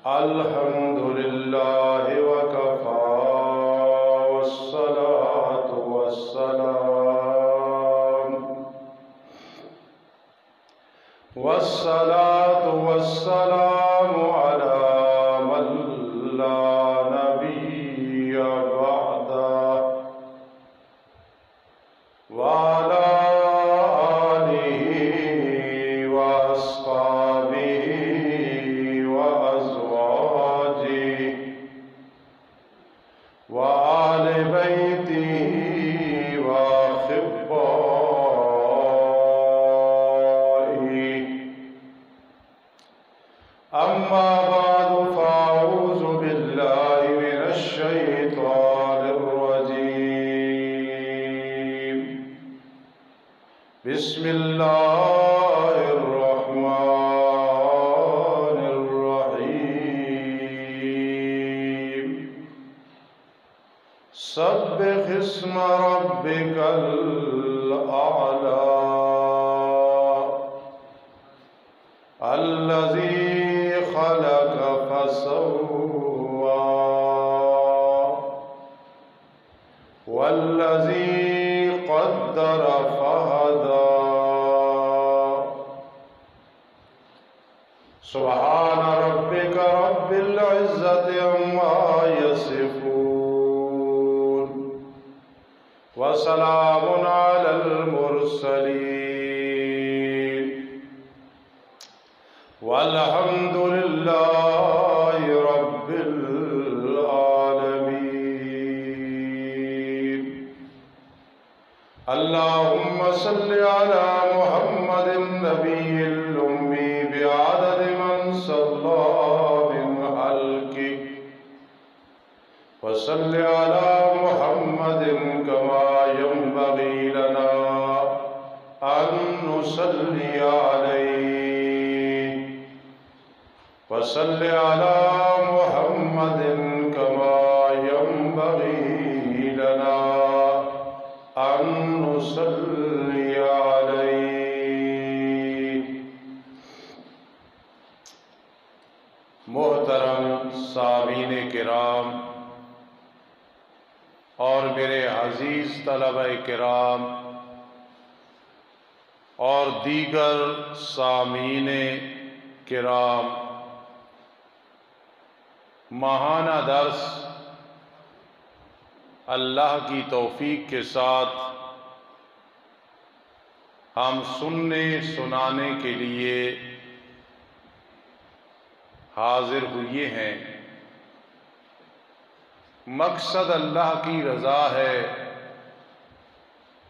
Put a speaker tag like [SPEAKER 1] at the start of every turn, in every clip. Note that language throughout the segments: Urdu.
[SPEAKER 1] الحمد لله وكفى والصلاة والسلام على من لا نبي بعده وعلى آله وأصحابه وأزواجه وآل بيته وأخبائه. أما بعد فأعوذ بالله من الشيطان الرجيم. بسم الله الرحمن الرحيم. سبح اسم ربك الأعلى الذي خلق فسوى والذي قدر فهدى. سبحان ربك رب العزة عما يصفون وسلام على المرسلين والحمد لله رب العالمين. اللهم صل على محمد النبي الأمي بعدد من صلى من خلقه وصل على محمد كما ينبغي لنا أن نصلي عليه وصل على محمد كما ينبغي لنا أن نصلي عليه. محترم سامعین کرام اور میرے عزیز طلبہ کرام اور دیگر سامعین کرام، ماہانہ درس اللہ کی توفیق کے ساتھ ہم سننے سنانے کے لیے حاضر ہوئے ہیں. مقصد اللہ کی رضا ہے،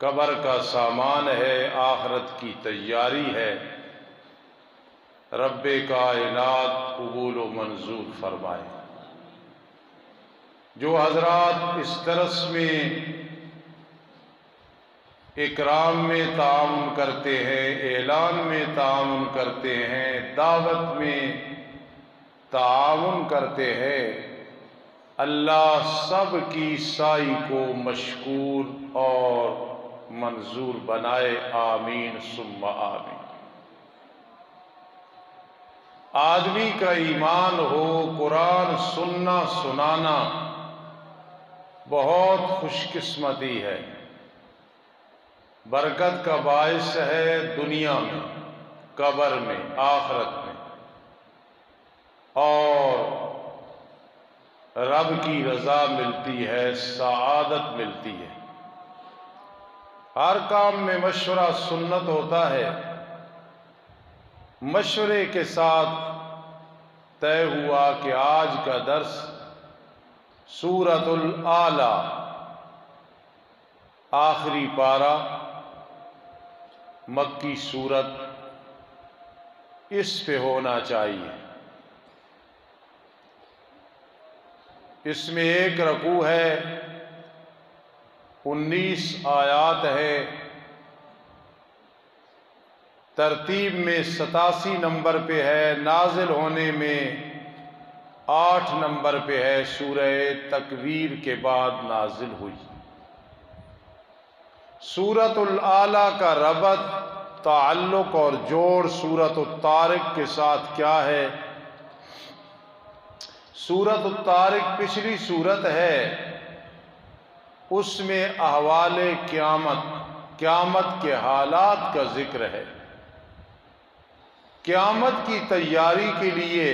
[SPEAKER 1] قبر کا سامان ہے، آخرت کی تیاری ہے. رب کائنات قبول و منظور فرمائے. جو حضرات اس درس میں اکرام میں تعاون کرتے ہیں، اعلان میں تعاون کرتے ہیں، دعوت میں تعاون کرتے ہیں، اللہ سب کی سعی کو مشکور اور منظور بنائے. آمین ثم آمین. آدمی کا ایمان ہو، قرآن سننا سنانا بہت خوش قسمتی ہے، برکت کا باعث ہے دنیا میں، قبر میں، آخرت میں، اور رب کی رضا ملتی ہے، سعادت ملتی ہے. ہر کام میں مشورہ سنت ہوتا ہے. مشورے کے ساتھ طے ہوا کہ آج کا درس سورۃ الاعلیٰ آخری پارہ، مکی سورت، اس پہ ہونا چاہیے. اس میں 1 رکوع ہے، 19 آیات ہے. ترتیب میں 87 نمبر پہ ہے، نازل ہونے میں 8 نمبر پہ ہے. سورہ تکویر کے بعد نازل ہوئی. سورۃ الاعلیٰ کا ربط، تعلق اور جوڑ سورۃ الطارق کے ساتھ کیا ہے؟ سورۃ الطارق پچھلی سورت ہے، اس میں احوال قیامت کے حالات کا ذکر ہے۔ قیامت کی تیاری کے لیے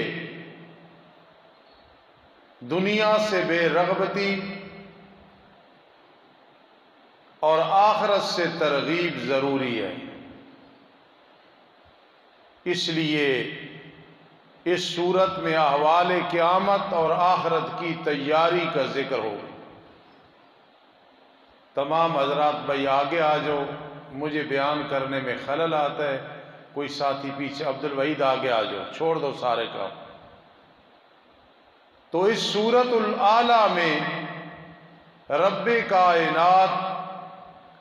[SPEAKER 1] دنیا سے بے رغبتی اور آخرت سے ترغیب ضروری ہے۔ اس لیے اس صورت میں احوال قیامت اور آخرت کی تیاری کا ذکر ہو۔ تمام حضرات بھائی آگے آ جاؤ، مجھے بیان کرنے میں خلل آتا ہے۔ کوئی ساتھی پیچھے، عبد الوحید آگے آ جاؤ، چھوڑ دو سارے کام۔ تو اس سورۃ الاعلیٰ میں رب کائنات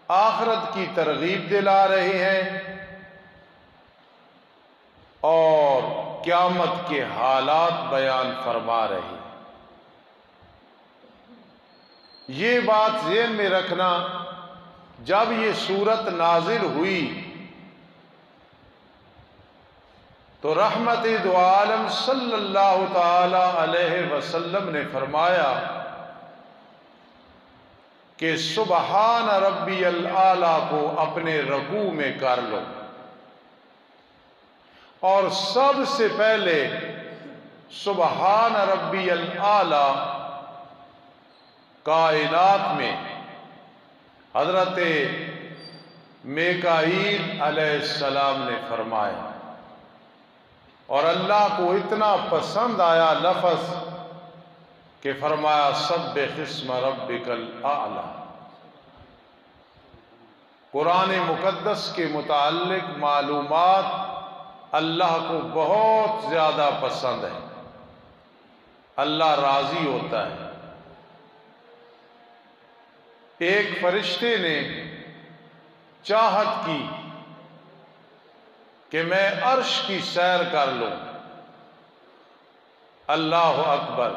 [SPEAKER 1] آخرت کی ترغیب دلا رہے ہیں اور قیامت کے حالات بیان فرما رہے ہیں۔ یہ بات ذہن میں رکھنا، جب یہ سورت نازل ہوئی تو رحمت دو عالم صلی اللہ تعالی علیہ وسلم نے فرمایا کہ سبحان ربی الاعلیٰ کو اپنے رکوع میں کر لو، اور سب سے پہلے سبحان ربی الاعلیٰ کائنات میں حضرت میکائیل علیہ السلام نے فرمایا، اور اللہ کو اتنا پسند آیا لفظ کہ فرمایا سبح اسم ربک الاعلیٰ۔ قرآن مقدس کے متعلق معلومات اللہ کو بہت زیادہ پسند ہے، اللہ راضی ہوتا ہے۔ ایک فرشتے نے چاہت کی کہ میں عرش کی سیر کر لوں۔ اللہ اکبر۔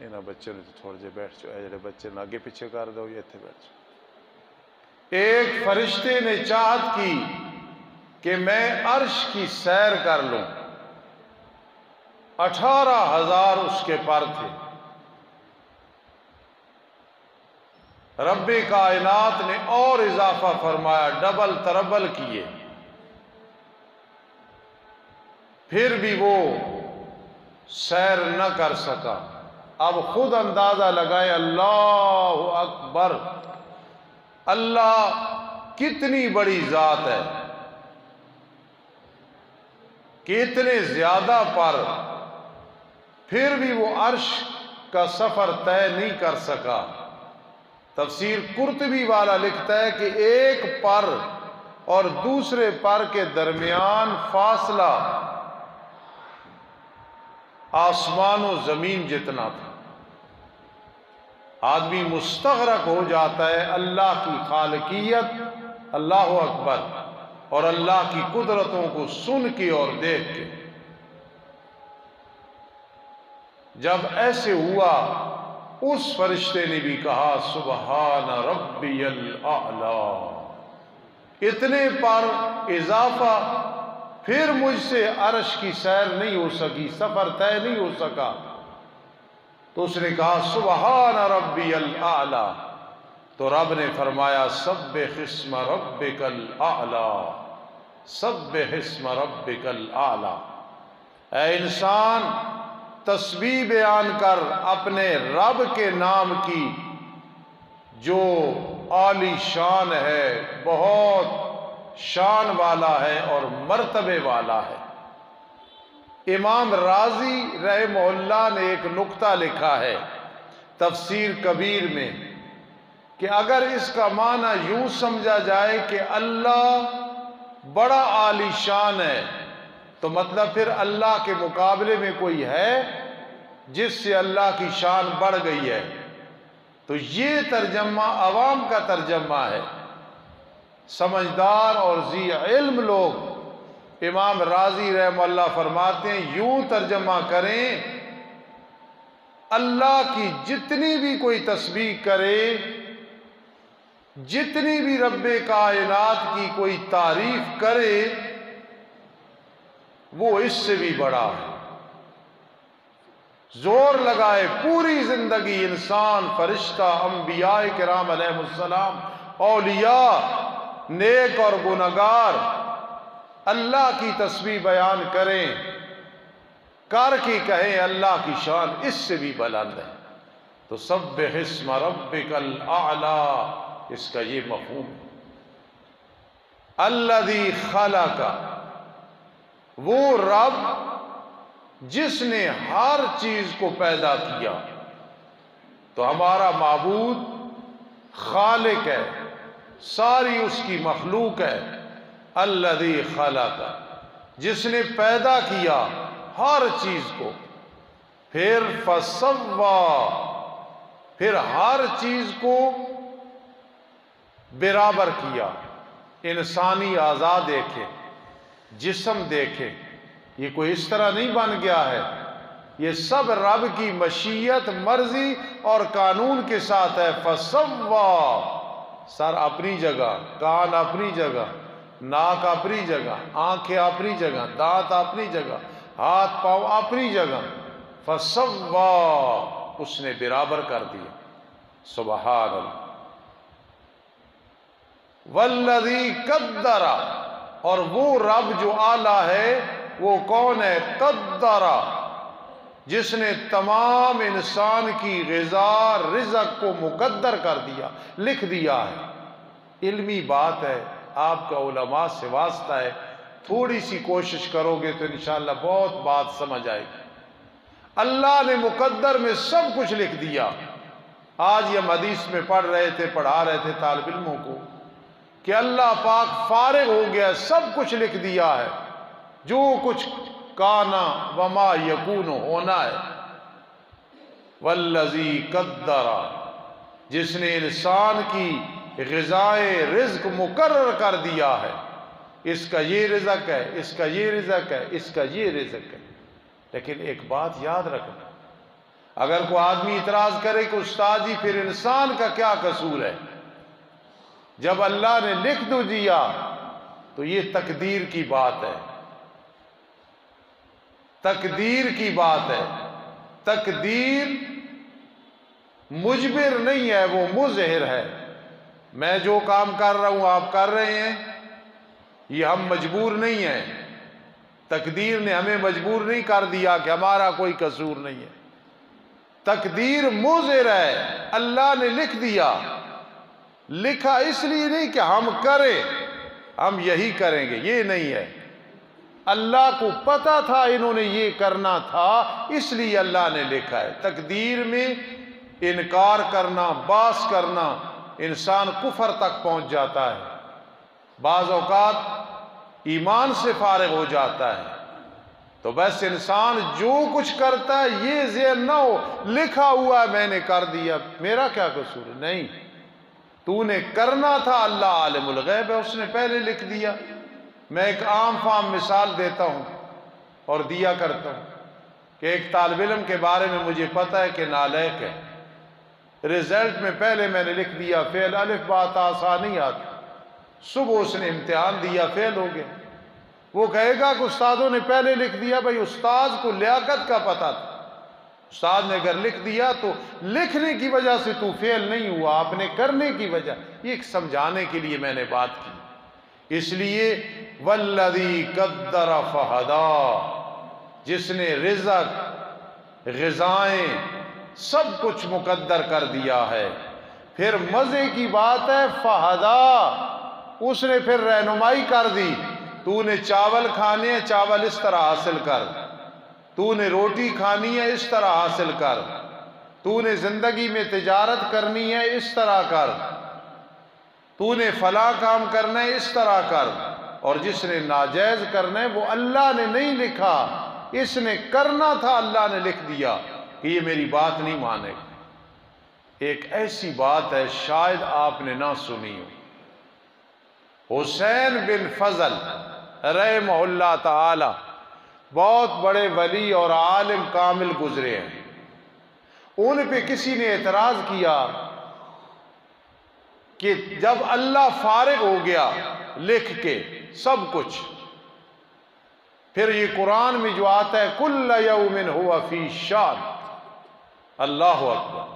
[SPEAKER 1] انہاں بچے نے تھوڑے جے بیٹھ جاؤ، جڑے بچے نے آگے پیچھے کر دو، یہ اتنے بیٹھ جاؤ۔ ایک فرشتے نے چاہت کی کہ میں عرش کی سیر کر لوں۔ 18,000 اس کے پر تھے۔ رب کائنات نے اور اضافہ فرمایا، ڈبل تربل کیے، پھر بھی وہ سیر نہ کر سکا۔ اب خود اندازہ لگائے، اللہ اکبر، اللہ کتنی بڑی ذات ہے کہ اتنے زیادہ پر پھر بھی وہ عرش کا سفر طے نہیں کر سکا۔ تفسیر قرطبی والا لکھتا ہے کہ ایک پر اور دوسرے پر کے درمیان فاصلہ آسمان و زمین جتنا تھا۔ آدمی مستغرق ہو جاتا ہے اللہ کی خالقیت، اللہ اکبر، اور اللہ کی قدرتوں کو سن کے اور دیکھ کے۔ جب ایسے ہوا، اس فرشتے نے بھی کہا سبحان ربی الاعلیٰ، اتنے پر اضافہ، پھر مجھ سے عرش کی سیر نہیں ہو سکی، سفر طے نہیں ہو سکا۔ تو اس نے کہا سبحان ربی الاعلیٰ، تو رب نے فرمایا سبح اسم ربک الاعلیٰ، سبح اسم ربک الاعلیٰ۔ اے انسان، تسبیح بیان کر اپنے رب کے نام کی جو عالی شان ہے، بہت شان والا ہے اور مرتبے والا ہے۔ امام رازی رحمہ اللہ نے ایک نکتہ لکھا ہے تفسیر کبیر میں کہ اگر اس کا معنی یوں سمجھا جائے کہ اللہ بڑا عالی شان ہے، تو مطلب پھر اللہ کے مقابلے میں کوئی ہے جس سے اللہ کی شان بڑھ گئی ہے۔ تو یہ ترجمہ عوام کا ترجمہ ہے۔ سمجھدار اور ذی علم لوگ، امام رازی رحمہ اللہ فرماتے ہیں، یوں ترجمہ کریں اللہ کی جتنی بھی کوئی تسبیح کرے، جتنی بھی رب کائنات کی کوئی تعریف کرے، وہ اس سے بھی بڑا ہے۔ زور لگائے پوری زندگی انسان، فرشتہ، انبیاء کرام علیہ السلام، اولیاء، نیک اور گنہگار اللہ کی تسبیح بیان کریں، کر کے کہیں اللہ کی شان اس سے بھی بلند ہے، تو سبح اسم ربک الاعلی، اس کا یہ مفہوم ہے۔ الذی خلق، وہ رب جس نے ہر چیز کو پیدا کیا، تو ہمارا معبود خالق ہے، ساری اس کی مخلوق ہے۔ الذی خلق، جس نے پیدا کیا ہر چیز کو، پھر فسوا، پھر ہر چیز کو برابر کیا۔ انسانی اعضاء دیکھے، جسم دیکھے، یہ کوئی اس طرح نہیں بن گیا ہے، یہ سب رب کی مشیت، مرضی اور قانون کے ساتھ ہے۔ فسوا، سر اپنی جگہ، کان اپنی جگہ، ناک اپنی جگہ، آنکھیں اپنی جگہ، دانت اپنی جگہ، ہاتھ پاؤں اپنی جگہ۔ فسوا، اس نے برابر کر دیا۔ سبحان اللہ۔ والذی قدر، اور وہ رب جو اعلیٰ ہے وہ کون ہے؟ قدر، جس نے تمام انسان کی غذا، رزق کو مقدر کر دیا، لکھ دیا ہے۔ علمی بات ہے، آپ کا علماء سے واسطہ ہے، تھوڑی سی کوشش کرو گے تو انشاءاللہ بہت بات سمجھ آئے گی۔ اللہ نے مقدر میں سب کچھ لکھ دیا۔ آج یہ حدیث میں پڑھ رہے تھے، پڑھا رہے تھے طالب علموں کو کہ اللہ پاک فارغ ہو گیا، سب کچھ لکھ دیا ہے، جو کچھ کانا وما یکون ہونا ہے۔ والذی قدر، جس نے انسان کی غذائے رزق مقرر کر دیا ہے، اس کا یہ رزق ہے، اس کا یہ رزق ہے، اس کا یہ رزق ہے۔ لیکن ایک بات یاد رکھنا، اگر کوئی آدمی اعتراض کرے کہ استاد جی پھر انسان کا کیا قصور ہے؟ جب اللہ نے لکھ دو دیا تو یہ تقدیر کی بات ہے، تقدیر کی بات ہے۔ تقدیر مجبر نہیں ہے، وہ مظہر ہے۔ میں جو کام کر رہا ہوں آپ کر رہے ہیں، یہ ہم مجبور نہیں ہیں۔ تقدیر نے ہمیں مجبور نہیں کر دیا کہ ہمارا کوئی قصور نہیں ہے۔ تقدیر مظہر ہے، اللہ نے لکھ دیا۔ لکھا اس لیے نہیں کہ ہم کریں، ہم یہی کریں گے، یہ نہیں ہے۔ اللہ کو پتا تھا انہوں نے یہ کرنا تھا، اس لیے اللہ نے لکھا ہے۔ تقدیر میں انکار کرنا، باس کرنا، انسان کفر تک پہنچ جاتا ہے، بعض اوقات ایمان سے فارغ ہو جاتا ہے۔ تو بس انسان جو کچھ کرتا ہے یہ ذہن نہ ہو لکھا ہوا ہے میں نے کر دیا، میرا کیا قصور ہے؟ نہیں، تو نے کرنا تھا، اللہ عالم الغیب ہے، اس نے پہلے لکھ دیا۔ میں ایک عام فام مثال دیتا ہوں اور دیا کرتا ہوں کہ ایک طالب علم کے بارے میں مجھے پتہ ہے کہ نالائق ہے، رزلٹ میں پہلے میں نے لکھ دیا فیل، الف با تا سا نہیں آتا۔ صبح اس نے امتحان دیا، فیل ہو گیا۔ وہ کہے گا کہ استادوں نے پہلے لکھ دیا، بھائی استاد کو لیاقت کا پتہ تھا، استاد نے اگر لکھ دیا تو لکھنے کی وجہ سے تو فیل نہیں ہوا، آپ نے کرنے کی وجہ، یہ سمجھانے کے لیے میں نے بات کی۔ اس لیے والذی قدر فہدا، جس نے رزق، غذائیں، سب کچھ مقدر کر دیا ہے۔ پھر مزے کی بات ہے، فہدا، اس نے پھر رہنمائی کر دی۔ تو نے چاول کھانے ہیں، چاول اس طرح حاصل کر، تو نے روٹی کھانی ہے اس طرح حاصل کر، تو نے زندگی میں تجارت کرنی ہے اس طرح کر، تو نے فلاں کام کرنا ہے اس طرح کر۔ اور جس نے ناجائز کرنا ہے وہ اللہ نے نہیں لکھا، اس نے کرنا تھا، اللہ نے لکھ دیا کہ یہ میری بات نہیں مانے گا۔ ایک ایسی بات ہے شاید آپ نے نہ سنی ہو، حسین بن فضل رحمہ اللہ تعالی بہت بڑے ولی اور عالم کامل گزرے ہیں۔ ان پہ کسی نے اعتراض کیا کہ جب اللہ فارغ ہو گیا لکھ کے سب کچھ، پھر یہ قرآن میں جو آتا ہے کل یوم ہوا فی شان، اللہ اکبر۔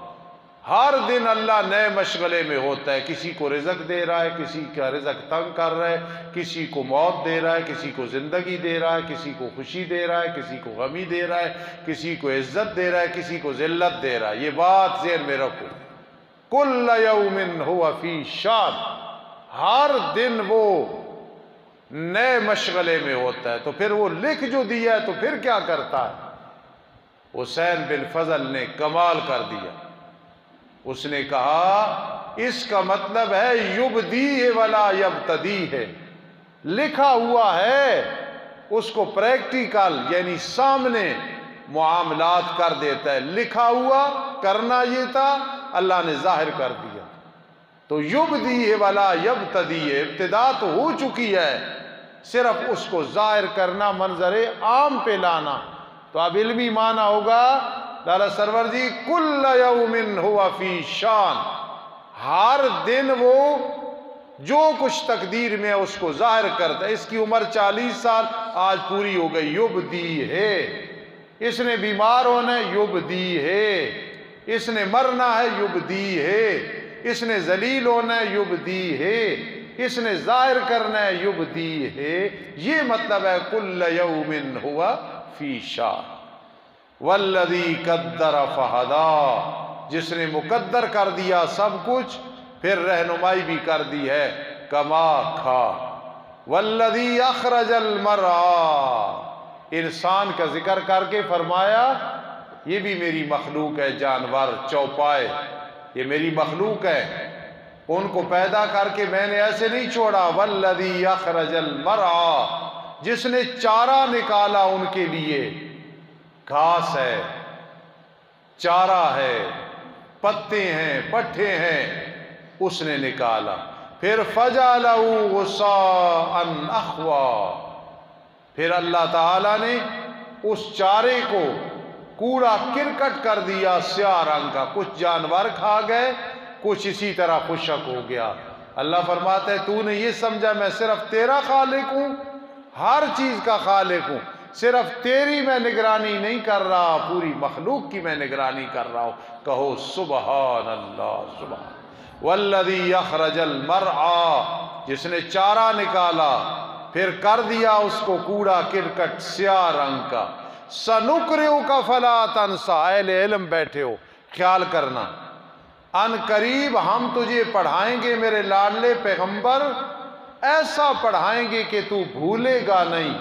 [SPEAKER 1] ہر دن اللہ نئے مشغلے میں ہوتا ہے، کسی کو رزق دے رہا ہے، کسی کا رزق تنگ کر رہا ہے، کسی کو موت دے رہا ہے، کسی کو زندگی دے رہا ہے، کسی کو خوشی دے رہا ہے، کسی کو غمی دے رہا ہے، کسی کو عزت دے رہا ہے، کسی کو ذلت دے رہا ہے۔ یہ بات ذہن میں رکھو، کل یوم ہوا فی شان، ہر دن وہ نئے مشغلے میں ہوتا ہے۔ تو پھر وہ لکھ جو دیا ہے تو پھر کیا کرتا ہے؟ حسین بن فضل نے کمال کر دیا، اس نے کہا اس کا مطلب ہے یبدی ولا یبتدی ہے، لکھا ہوا ہے، اس کو پریکٹیکل یعنی سامنے معاملات کر دیتا ہے، لکھا ہوا کرنا یہ تھا، اللہ نے ظاہر کر دیا۔ تو یبدی ولا یبتدی ہے، ابتدا تو ہو چکی ہے، صرف اس کو ظاہر کرنا، منظر عام پہ لانا۔ تو اب علمی معنی ہوگا لالا سرور جی، کل یوم ہوا فی شان، ہر دن وہ جو کچھ تقدیر میں ہے اس کو ظاہر کرتا ہے۔ اس کی عمر 40 سال آج پوری ہو گئی، یبدی ہے۔ اس نے بیمار ہونا ہے، یبدی ہے۔ اس نے مرنا ہے، یبدی ہے۔ اس نے ذلیل ہونا ہے، یبدی ہے۔ اس نے ظاہر کرنا ہے، یبدی ہے۔ یہ مطلب ہے کل یوم ہوا فی شان۔ والذی قدر فہدا، جس نے مقدر کر دیا سب کچھ، پھر رہنمائی بھی کر دی ہے، کما کھا۔ والذی اخرج المرعى، انسان کا ذکر کر کے فرمایا یہ بھی میری مخلوق ہے، جانور چوپائے یہ میری مخلوق ہے، ان کو پیدا کر کے میں نے ایسے نہیں چھوڑا۔ والذی اخرج المرعى، جس نے چارہ نکالا ان کے لیے، گھاس ہے، چارہ ہے، پتے ہیں، پٹھے ہیں، اس نے نکالا۔ پھر فَجَعَلَهُ غُثَاءً أَحْوَىٰ، پھر اللہ تعالیٰ نے اس چارے کو کوڑا کرکٹ کر دیا، سیاہ رنگ کا، کچھ جانور کھا گئے، کچھ اسی طرح خشک ہو گیا۔ اللہ فرماتا ہے تو نے یہ سمجھا میں صرف تیرا خالق ہوں، ہر چیز کا خالق ہوں، صرف تیری میں نگرانی نہیں کر رہا، پوری مخلوق کی میں نگرانی کر رہا ہوں۔ کہو سبحان اللہ، سبحان۔ والذی اخرج المرعى، جس نے چارہ نکالا پھر کر دیا اس کو کوڑا کرکٹ سیاہ رنگ کا۔ سنقرئک فلا تنسى، اہل علم بیٹھے ہو خیال کرنا، ان قریب ہم تجھے پڑھائیں گے میرے لاڈلے پیغمبر، ایسا پڑھائیں گے کہ تو بھولے گا نہیں،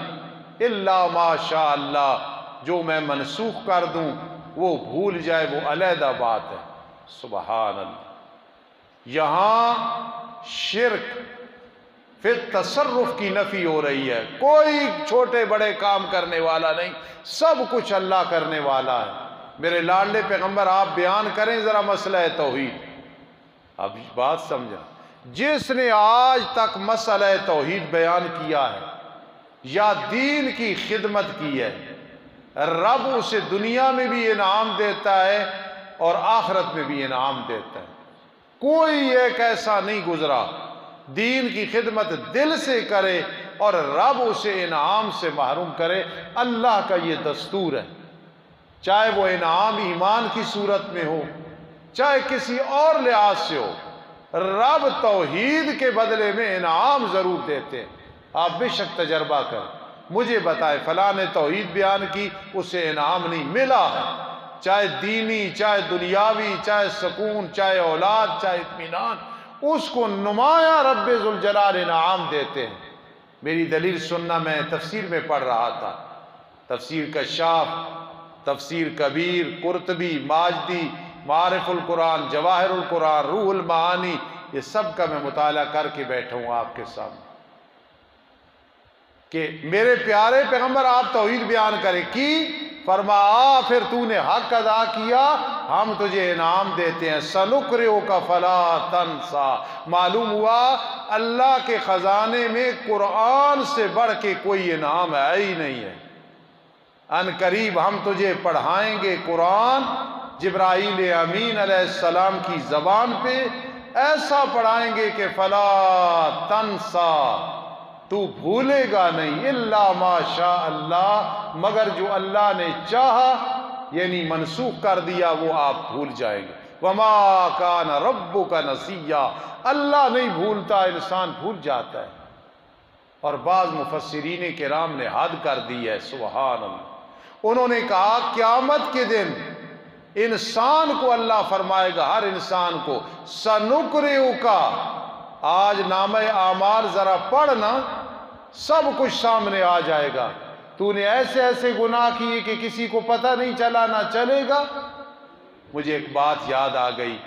[SPEAKER 1] الا ما شاء اللہ، جو میں منسوخ کر دوں وہ بھول جائے وہ علیحدہ بات ہے۔ سبحان اللہ۔ یہاں شرک پھر تصرف کی نفی ہو رہی ہے، کوئی چھوٹے بڑے کام کرنے والا نہیں، سب کچھ اللہ کرنے والا ہے۔ میرے لاڈلے پیغمبر آپ بیان کریں ذرا مسئلہ توحید۔ اب بات سمجھا، جس نے آج تک مسئلہ توحید بیان کیا ہے یا دین کی خدمت کی ہے، رب اسے دنیا میں بھی انعام دیتا ہے اور آخرت میں بھی انعام دیتا ہے۔ کوئی ایک ایسا نہیں گزرا دین کی خدمت دل سے کرے اور رب اسے انعام سے محروم کرے۔ اللہ کا یہ دستور ہے، چاہے وہ انعام ایمان کی صورت میں ہو، چاہے کسی اور لحاظ سے ہو، رب توحید کے بدلے میں انعام ضرور دیتے ہیں۔ آپ بے شک تجربہ کریں، مجھے بتائیں فلاں نے توحید بیان کی، اسے انعام نہیں ملا ہے، چاہے دینی، چاہے دنیاوی، چاہے سکون، چاہے اولاد، چاہے اطمینان، اس کو نمایاں رب ذوالجلال انعام دیتے ہیں۔ میری دلیل سننا، میں تفسیر میں پڑھ رہا تھا، تفسیر کشاف، تفسیر کبیر، قرطبی، ماجدی، معارف القرآن، جواہر القرآن، روح المعانی، یہ سب کا میں مطالعہ کر کے بیٹھا ہوں آپ کے سامنے کہ میرے پیارے پیغمبر آپ توحید بیان کریں کی، فرمایا پھر تو نے حق ادا کیا ہم تجھے انعام دیتے ہیں۔ سنقرئک فلا تنسى، معلوم ہوا اللہ کے خزانے میں قرآن سے بڑھ کے کوئی انعام ہے ہی نہیں ہے۔ ان قریب ہم تجھے پڑھائیں گے قرآن، جبرائیل امین علیہ السلام کی زبان پہ ایسا پڑھائیں گے کہ فلا تنسى، تو بھولے گا نہیں، الا ما شاء اللہ، مگر جو اللہ نے چاہا یعنی منسوخ کر دیا وہ آپ بھول جائیں گے۔ وما کان ربک نسیا، اللہ نہیں بھولتا، انسان بھول جاتا ہے۔ اور بعض مفسرین کرام نے حد کر دی ہے، سبحان اللہ، انہوں نے کہا قیامت کے دن انسان کو اللہ فرمائے گا، ہر انسان کو، سنقرئک، آج نامہ اعمال ذرا پڑھنا، سب کچھ سامنے آ جائے گا، تو نے ایسے ایسے گناہ کیے کہ کسی کو پتہ نہیں چلا، نہ چلے گا۔ مجھے ایک بات یاد آ گئی،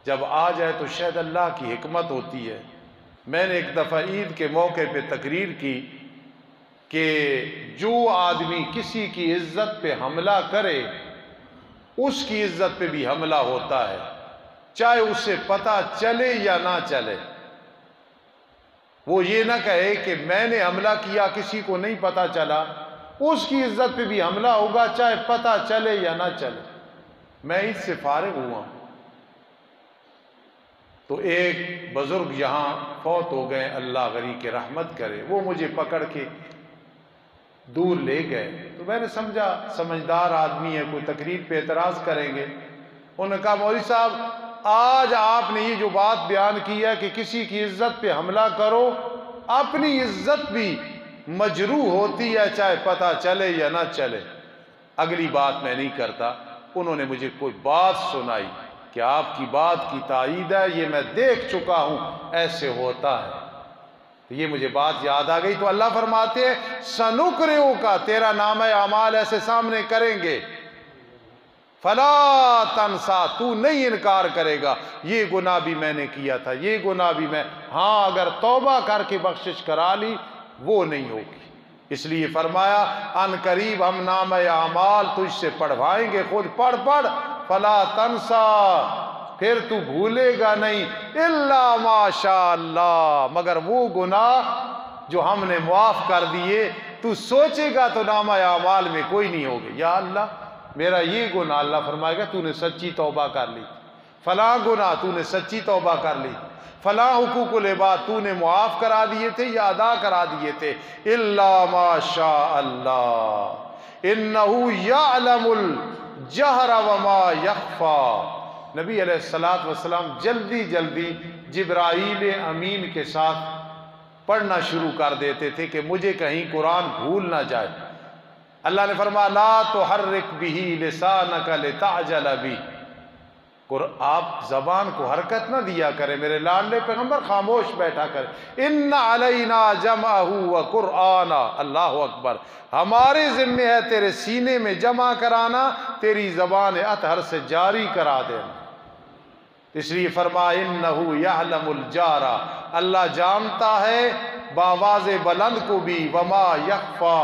[SPEAKER 1] جب آ جائے تو شاید اللہ کی حکمت ہوتی ہے۔ میں نے ایک دفعہ عید کے موقع پہ تقریر کی کہ جو آدمی کسی کی عزت پہ حملہ کرے اس کی عزت پہ بھی حملہ ہوتا ہے، چاہے اسے پتہ چلے یا نہ چلے۔ وہ یہ نہ کہے کہ میں نے حملہ کیا کسی کو نہیں پتہ چلا، اس کی عزت پہ بھی حملہ ہوگا چاہے پتہ چلے یا نہ چلے۔ میں اس سے فارغ ہوا تو ایک بزرگ یہاں فوت ہو گئے، اللہ غنی کے رحمت کرے، وہ مجھے پکڑ کے دور لے گئے، تو میں نے سمجھا سمجھدار آدمی ہے، کوئی تقریر پہ اعتراض کریں گے۔ انہوں نے کہا مولوی صاحب آج آپ نے یہ جو بات بیان کی ہے کہ کسی کی عزت پہ حملہ کرو، اپنی عزت بھی مجروح ہوتی ہے چاہے پتہ چلے یا نہ چلے۔ اگلی بات میں نہیں کرتا۔ انہوں نے مجھے کوئی بات سنائی کہ آپ کی بات کی تائید ہے، یہ میں دیکھ چکا ہوں، ایسے ہوتا ہے۔ یہ مجھے بات یاد آ گئی، تو اللہ فرماتے ہیں سنقرئک، تیرا نامہ اعمال ایسے سامنے کریں گے، فلا تنسا، تو نہیں انکار کرے گا، یہ گناہ بھی میں نے کیا تھا، یہ گناہ بھی میں، ہاں اگر توبہ کر کے بخشش کرا لی وہ نہیں ہوگی۔ اس لیے فرمایا ان قریب ہم نامہ اعمال تجھ سے پڑھوائیں گے، خود پڑھ فلا تنسا، پھر تو بھولے گا نہیں، الا ما شاء اللہ، مگر وہ گناہ جو ہم نے معاف کر دیے، تو سوچے گا تو نامہ اعمال میں کوئی نہیں ہوگی، یا اللہ میرا یہ گناہ، اللہ فرمائے گا تو نے سچی توبہ کر لی، فلاں گناہ تو نے سچی توبہ کر لی، فلاں حقوق العباد تو نے معاف کرا دیے تھے یا ادا کرا دیے تھے، الا ما شاء اللہ انہ یعلم الجہر وما یخفی۔ نبی علیہ السلام جلدی جلدی جبرائیل امین کے ساتھ پڑھنا شروع کر دیتے تھے کہ مجھے کہیں قرآن بھول نہ جائے۔ اللہ نے فرمایا لا تحرک بہ لسانک لتعجل بہ، آپ زبان کو حرکت نہ دیا کرے میرے لاڈلے پیغمبر، خاموش بیٹھا کرے، ان علینا جمعہ وقرآنہ، اللہ اکبر، ہمارے ذمہ ہے تیرے سینے میں جمع کرانا، تیری زبان اطہر سے جاری کرا دینا۔ اس لیے فرمایا انہ یعلم الجہر، اللہ جانتا ہے بآواز بلند کو بھی، وما یخفی،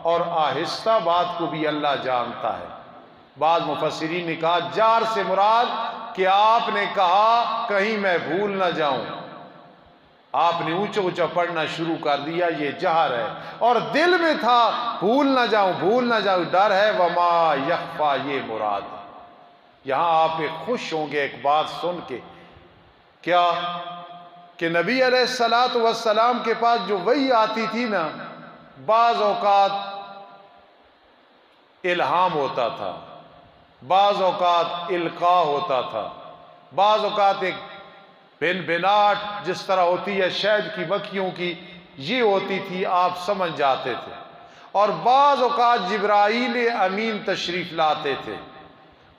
[SPEAKER 1] اور آہستہ بات کو بھی اللہ جانتا ہے۔ بعض مفسرین نے کہا جار سے مراد کہ آپ نے کہا کہیں میں بھول نہ جاؤں، آپ نے اونچا اونچا پڑھنا شروع کر دیا، یہ جہر ہے، اور دل میں تھا بھول نہ جاؤں، ڈر ہے، وما یخفی، یہ مراد ہے۔ یہاں آپ ایک خوش ہوں گے ایک بات سن کے، کیا کہ نبی علیہ السلام کے پاس جو وحی آتی تھی نا، بعض اوقات الہام ہوتا تھا، بعض اوقات القاء ہوتا تھا، بعض اوقات ایک بنبناٹ جس طرح ہوتی ہے شہد کی مکھیوں کی، یہ ہوتی تھی، آپ سمجھ جاتے تھے، اور بعض اوقات جبرائیل امین تشریف لاتے تھے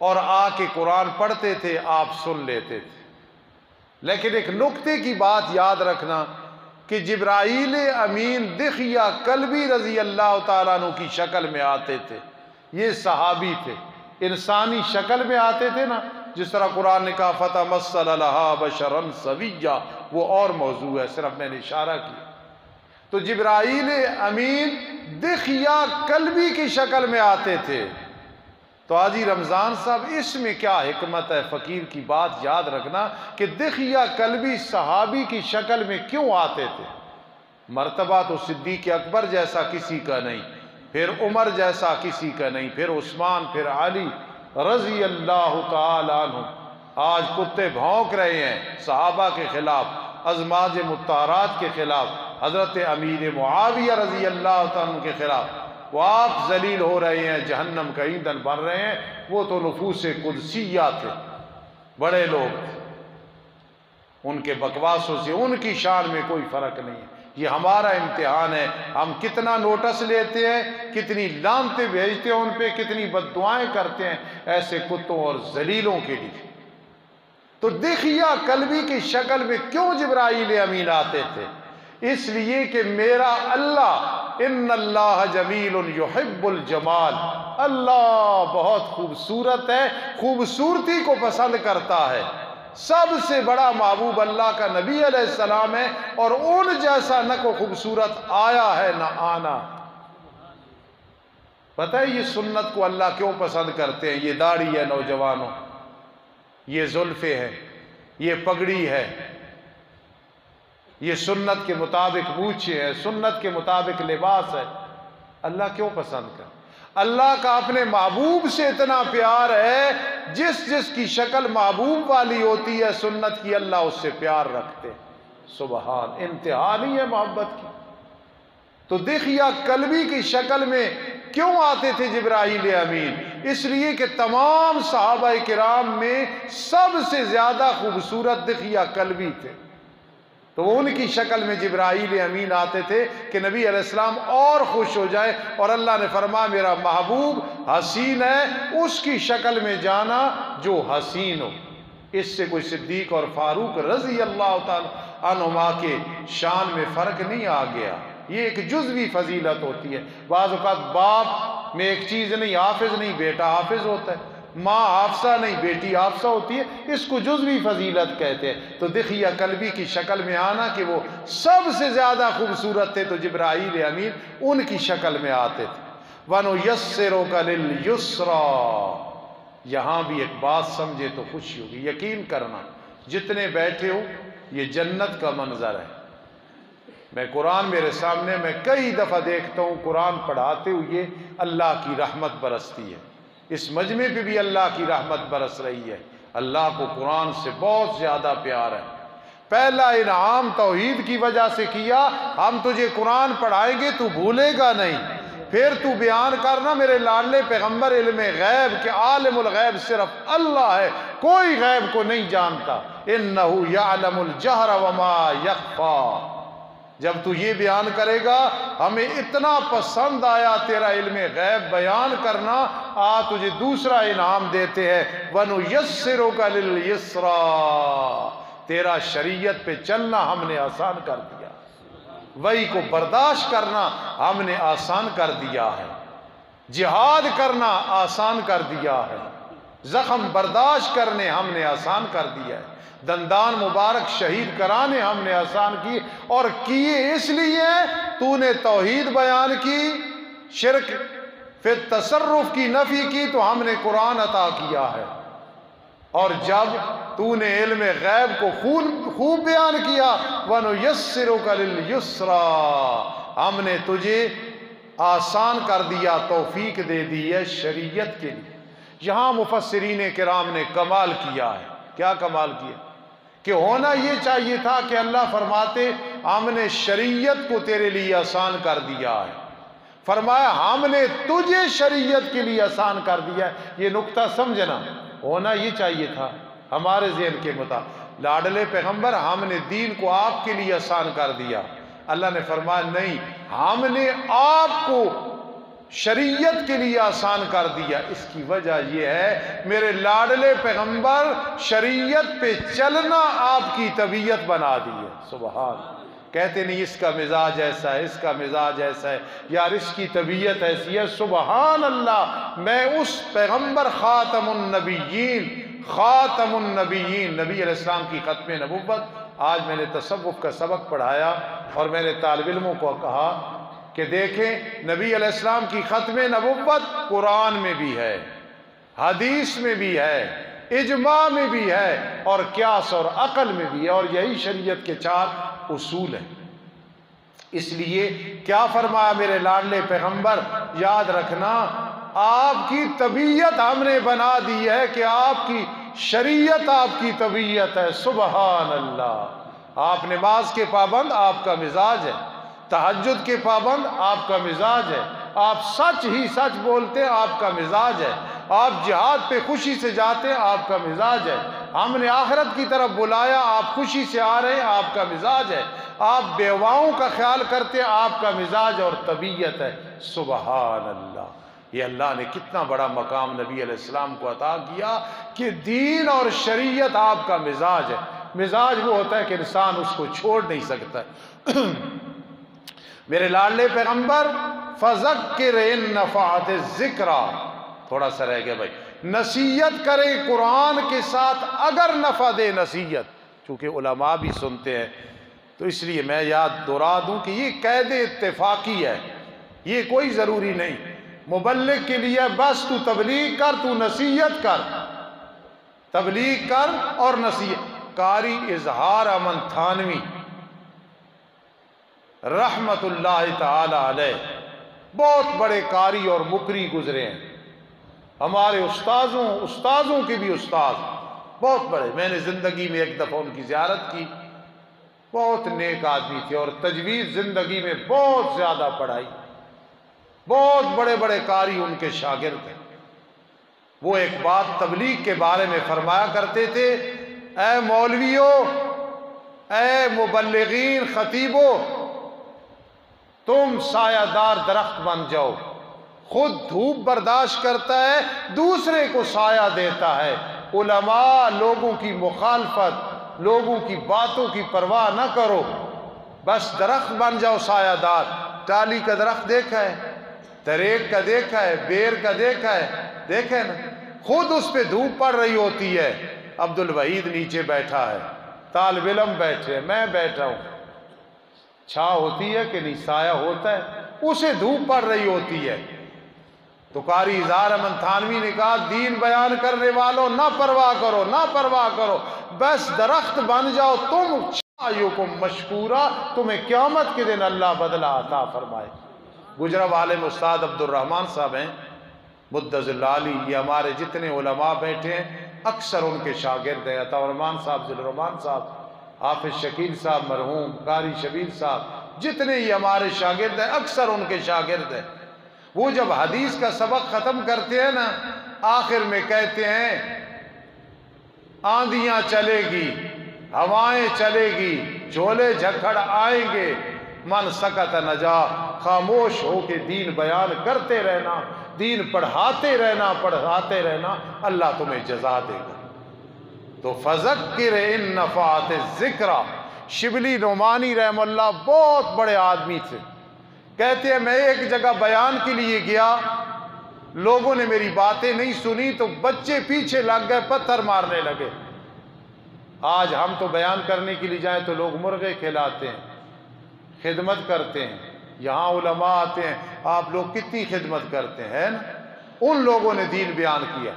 [SPEAKER 1] اور آ کے قرآن پڑھتے تھے، آپ سن لیتے تھے۔ لیکن ایک نکتے کی بات یاد رکھنا کہ جبرائیل امین دحیہ کلبی رضی اللہ تعالیٰ عنہ کی شکل میں آتے تھے، یہ صحابی تھے، انسانی شکل میں آتے تھے نا، جس طرح قرآن نے کہا فتمثل لها بشرا سویا، وہ اور موضوع ہے، صرف میں نے اشارہ کیا۔ تو جبرائیل امین دحیہ کلبی کی شکل میں آتے تھے۔ تو حاجی رمضان صاحب اس میں کیا حکمت ہے، فقیر کی بات یاد رکھنا کہ دحیہ کلبی صحابی کی شکل میں کیوں آتے تھے؟ مرتبہ تو صدیق اکبر جیسا کسی کا نہیں، پھر عمر جیسا کسی کا نہیں، پھر عثمان، پھر علی رضی اللہ تعالی عنہ۔ آج کتے بھونک رہے ہیں صحابہ کے خلاف، ازواج مطہرات کے خلاف، حضرت امیر معاویہ رضی اللہ تعالی عنہ کے خلاف، وہ آپ ذلیل ہو رہے ہیں، جہنم کا ایندھن بن رہے ہیں۔ وہ تو نفوس قدسیہ تھے، بڑے لوگ تھے، ان کے بکواسوں سے ان کی شان میں کوئی فرق نہیں ہے۔ یہ ہمارا امتحان ہے، ہم کتنا نوٹس لیتے ہیں، کتنی لعنتیں بھیجتے ہیں ان پہ، کتنی بد دعائیں کرتے ہیں ایسے کتوں اور ذلیلوں کے لیے۔ تو دخیہ قلبی کی شکل میں کیوں جبرائیل امین آتے تھے؟ اس لیے کہ میرا اللہ، ان اللہ جمیل یحب الجمال، اللہ بہت خوبصورت ہے، خوبصورتی کو پسند کرتا ہے۔ سب سے بڑا محبوب اللہ کا نبی علیہ السلام ہے، اور ان جیسا نہ کو خوبصورت آیا ہے نہ آنا۔ پتہ ہے یہ سنت کو اللہ کیوں پسند کرتے ہیں؟ یہ داڑھی ہے نوجوانوں، یہ زلفیں ہیں، یہ پگڑی ہے، یہ سنت کے مطابق مونچھیں ہے، سنت کے مطابق لباس ہے۔ اللہ کیوں پسند کرتا؟ اللہ کا اپنے محبوب سے اتنا پیار ہے، جس جس کی شکل محبوب والی ہوتی ہے سنت کی، اللہ اس سے پیار رکھتے۔ سبحان، انتہا نہیں ہے محبت کی۔ تو دخیہ قلبی کی شکل میں کیوں آتے تھے جبرائیل امین؟ اس لیے کہ تمام صحابہ کرام میں سب سے زیادہ خوبصورت دخیہ قلبی تھے، تو وہ ان کی شکل میں جبرائیل امین آتے تھے کہ نبی علیہ السلام اور خوش ہو جائے۔ اور اللہ نے فرمایا میرا محبوب حسین ہے، اس کی شکل میں جانا جو حسین ہو۔ اس سے کوئی صدیق اور فاروق رضی اللہ تعالی عنہما کے شان میں فرق نہیں آ گیا۔ یہ ایک جزوی فضیلت ہوتی ہے۔ بعض اوقات باپ میں ایک چیز نہیں، حافظ نہیں بیٹا حافظ ہوتا ہے، ماں حافظہ نہیں بیٹی حافظہ ہوتی ہے، اس کو جزوی فضیلت کہتے ہیں۔ تو دخیہ قلبی کی شکل میں آنا کہ وہ سب سے زیادہ خوبصورت تھے، تو جبرائیل امین ان کی شکل میں آتے تھے۔ وَنُيَسِّرُكَ لِلْيُسْرَىٰ، یہاں بھی ایک بات سمجھے تو خوشی ہوگی۔ یقین کرنا جتنے بیٹھے ہو یہ جنت کا منظر ہے۔ میں قرآن میرے سامنے، میں کئی دفعہ دیکھتا ہوں قرآن پڑھاتے ہوئے اللہ کی رحمت برستی ہے۔ اس مجمع پہ بھی اللہ کی رحمت برس رہی ہے۔ اللہ کو قرآن سے بہت زیادہ پیار ہے۔ پہلا انعام توحید کی وجہ سے کیا، ہم تجھے قرآن پڑھائیں گے تو بھولے گا نہیں، پھر تو بیان کرنا میرے لاڈلے پیغمبر علم غیب کہ عالم الغیب صرف اللہ ہے، کوئی غیب کو نہیں جانتا۔ اِنَّهُ يَعْلَمُ الْجَهْرَ وَمَا يَخْفَى، جب تو یہ بیان کرے گا ہمیں اتنا پسند آیا تیرا علم غیب بیان کرنا، تجھے دوسرا انعام دیتے ہیں، وَنُيَسِّرُكَ لِلْيُسْرَىٰ، تیرا شریعت پہ چلنا ہم نے آسان کر دیا، وہی کو برداشت کرنا ہم نے آسان کر دیا ہے، جہاد کرنا آسان کر دیا ہے، زخم برداشت کرنے ہم نے آسان کر دیا ہے، دندان مبارک شہید کرانے ہم نے آسان کی، اور کیے اس لیے تو نے توحید بیان کی، شرک پھر تصرف کی نفی کی، تو ہم نے قرآن عطا کیا ہے۔ اور جب تو نے علم غیب کو خوب بیان کیا، وَنُيَسِّرُكَ لِلْيُسْرَىٰ، ہم نے تجھے آسان کر دیا، توفیق دے دی ہے شریعت کے لیے۔ یہاں مفسرین کرام نے کمال کیا ہے۔ کیا کمال کیا؟ کہ ہونا یہ چاہیے تھا کہ اللہ فرماتے ہم نے شریعت کو تیرے لیے آسان کر دیا ہے، فرمایا ہم نے تجھے شریعت کے لیے آسان کر دیا ہے۔ یہ نقطہ سمجھنا ہونا یہ چاہیے تھا ہمارے ذہن کے مطابق، لاڈلے پیغمبر ہم نے دین کو آپ کے لیے آسان کر دیا۔ اللہ نے فرمایا نہیں، ہم نے آپ کو شریعت کے لیے آسان کر دیا۔ اس کی وجہ یہ ہے میرے لاڈلے پیغمبر شریعت پہ چلنا آپ کی طبیعت بنا دی ہے۔ سبحان، کہتے نہیں اس کا مزاج ایسا ہے، اس کا مزاج ایسا ہے، یار اس کی طبیعت ایسی ہے۔ سبحان اللہ، میں اس پیغمبر خاتم النبیین نبی علیہ السلام کی ختم نبوت، آج میں نے تصوف کا سبق پڑھایا اور میں نے طالب علموں کو کہا کہ دیکھیں نبی علیہ السلام کی ختم نبوت قرآن میں بھی ہے، حدیث میں بھی ہے، اجماع میں بھی ہے، اور قیاس اور عقل میں بھی ہے، اور یہی شریعت کے 4 اصول ہیں۔ اس لیے کیا فرمایا میرے لاڈلے پیغمبر، یاد رکھنا آپ کی طبیعت ہم نے بنا دی ہے کہ آپ کی شریعت آپ کی طبیعت ہے۔ سبحان اللہ، آپ نماز کے پابند، آپ کا مزاج ہے، تہجد کے پابند آپ کا مزاج ہے، آپ سچ ہی سچ بولتے ہیں، آپ کا مزاج ہے، آپ جہاد پہ خوشی سے جاتے ہیں، آپ کا مزاج ہے، ہم نے آخرت کی طرف بلایا، آپ خوشی سے آ رہے ہیں، آپ کا مزاج ہے، آپ بیواؤں کا خیال کرتے ہیں، آپ کا مزاج اور طبیعت ہے۔ سبحان اللہ! یہ اللہ نے کتنا بڑا مقام نبی علیہ السلام کو عطا کیا کہ دین اور شریعت آپ کا مزاج ہے۔ مزاج وہ ہوتا ہے کہ انسان اس کو چھوڑ نہیں سکتا۔ میرے لاڈلے پیغمبر فذکر ان نفعت الذکریٰ، تھوڑا سا رہ گیا بھائی، نصیحت کرے قرآن کے ساتھ اگر نفع دے نصیحت، چونکہ علماء بھی سنتے ہیں تو اس لیے میں یاد دہرا دوں کہ یہ قید اتفاقی ہے، یہ کوئی ضروری نہیں۔ مبلغ کے لیے بس تو تبلیغ کر، تو نصیحت کر، تبلیغ کر اور نصیحت۔ قاری اظہار امن تھانوی رحمت اللہ تعالی علیہ بہت بڑے قاری اور مقری گزرے ہیں، ہمارے استاذوں کے بھی استاذ بہت بڑے۔ میں نے زندگی میں ایک دفعہ ان کی زیارت کی، بہت نیک آدمی تھے اور تجوید زندگی میں بہت زیادہ پڑھائی، بہت بڑے بڑے قاری ان کے شاگرد ہیں۔ وہ ایک بات تبلیغ کے بارے میں فرمایا کرتے تھے، اے مولویو، اے مبلغین، خطیبو، تم سایہ دار درخت بن جاؤ، خود دھوپ برداشت کرتا ہے، دوسرے کو سایہ دیتا ہے۔ علماء لوگوں کی مخالفت، لوگوں کی باتوں کی پرواہ نہ کرو، بس درخت بن جاؤ سایہ دار۔ ٹالی کا درخت دیکھا ہے، تریک کا دیکھا ہے، بیر کا دیکھا ہے، دیکھے نا، خود اس پہ دھوپ پڑ رہی ہوتی ہے، عبد الوحید نیچے بیٹھا ہے، طالب علم بیٹھے، میں بیٹھا ہوں، چھا ہوتی ہے کہ نہیں، سایہ ہوتا ہے، اسے دھوپ پڑ رہی ہوتی ہے۔ تو قاری اظہار امن تھانوی نے کہا، دین بیان کرنے والوں نہ پرواہ کرو، نہ پرواہ کرو، بس درخت بن جاؤ، تم چھایوکم مشکورا، تمہیں قیامت کے دن اللہ بدلہ عطا فرمائے۔ گجرا عالم استاد عبد الرحمن صاحب ہیں، مدظ اللہ علی، یہ ہمارے جتنے علماء بیٹھے ہیں اکثر ان کے شاگرد ہیں، عطا الرحمن صاحب، ذل الرحمن صاحب، حافظ شکیل صاحب مرحوم، قاری شبیر صاحب، جتنے ہی ہمارے شاگرد ہیں اکثر ان کے شاگرد ہیں۔ وہ جب حدیث کا سبق ختم کرتے ہیں نا، آخر میں کہتے ہیں، آندیاں چلے گی، ہوائیں چلے گی، جھولے جھکڑ آئیں گے، من سکت نجا، خاموش ہو کے دین بیان کرتے رہنا، دین پڑھاتے رہنا، اللہ تمہیں جزا دے گا۔ تو فذکر ان نفعت الذکریٰ، شبلی نعمانی رحم اللہ بہت بڑے آدمی تھے، کہتے ہیں میں ایک جگہ بیان کے لیے گیا، لوگوں نے میری باتیں نہیں سنی تو بچے پیچھے لگ گئے، پتھر مارنے لگے۔ آج ہم تو بیان کرنے کے لیے جائیں تو لوگ مرغے کھلاتے ہیں، خدمت کرتے ہیں، یہاں علماء آتے ہیں، آپ لوگ کتنی خدمت کرتے ہیں نا؟ ان لوگوں نے دین بیان کیا،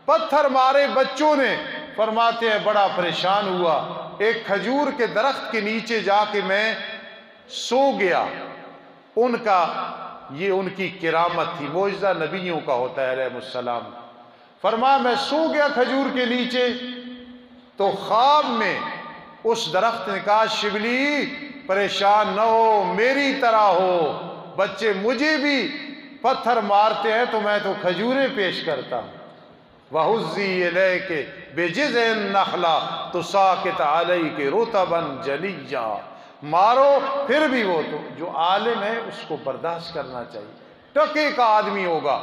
[SPEAKER 1] پتھر مارے بچوں نے، فرماتے ہیں بڑا پریشان ہوا، ایک کھجور کے درخت کے نیچے جا کے میں سو گیا۔ یہ ان کی کرامت تھی، معجزہ نبیوں کا ہوتا ہے علیہ السلام۔ فرمایا میں سو گیا کھجور کے نیچے، تو خواب میں اس درخت نے کہا، شبلی پریشان نہ ہو، میری طرح ہو، بچے مجھے بھی پتھر مارتے ہیں تو میں تو کھجوریں پیش کرتا ہوں۔ وَهُزِّي إِلَيْكِ بِجِذْعِ النَّخْلَةِ تُسَاقِطْ عَلَيْكِ رُطَبًا جَنِيًّا، مارو پھر بھی وہ تو جو عالم ہے اس کو برداشت کرنا چاہیے۔ ٹکے کا آدمی ہوگا،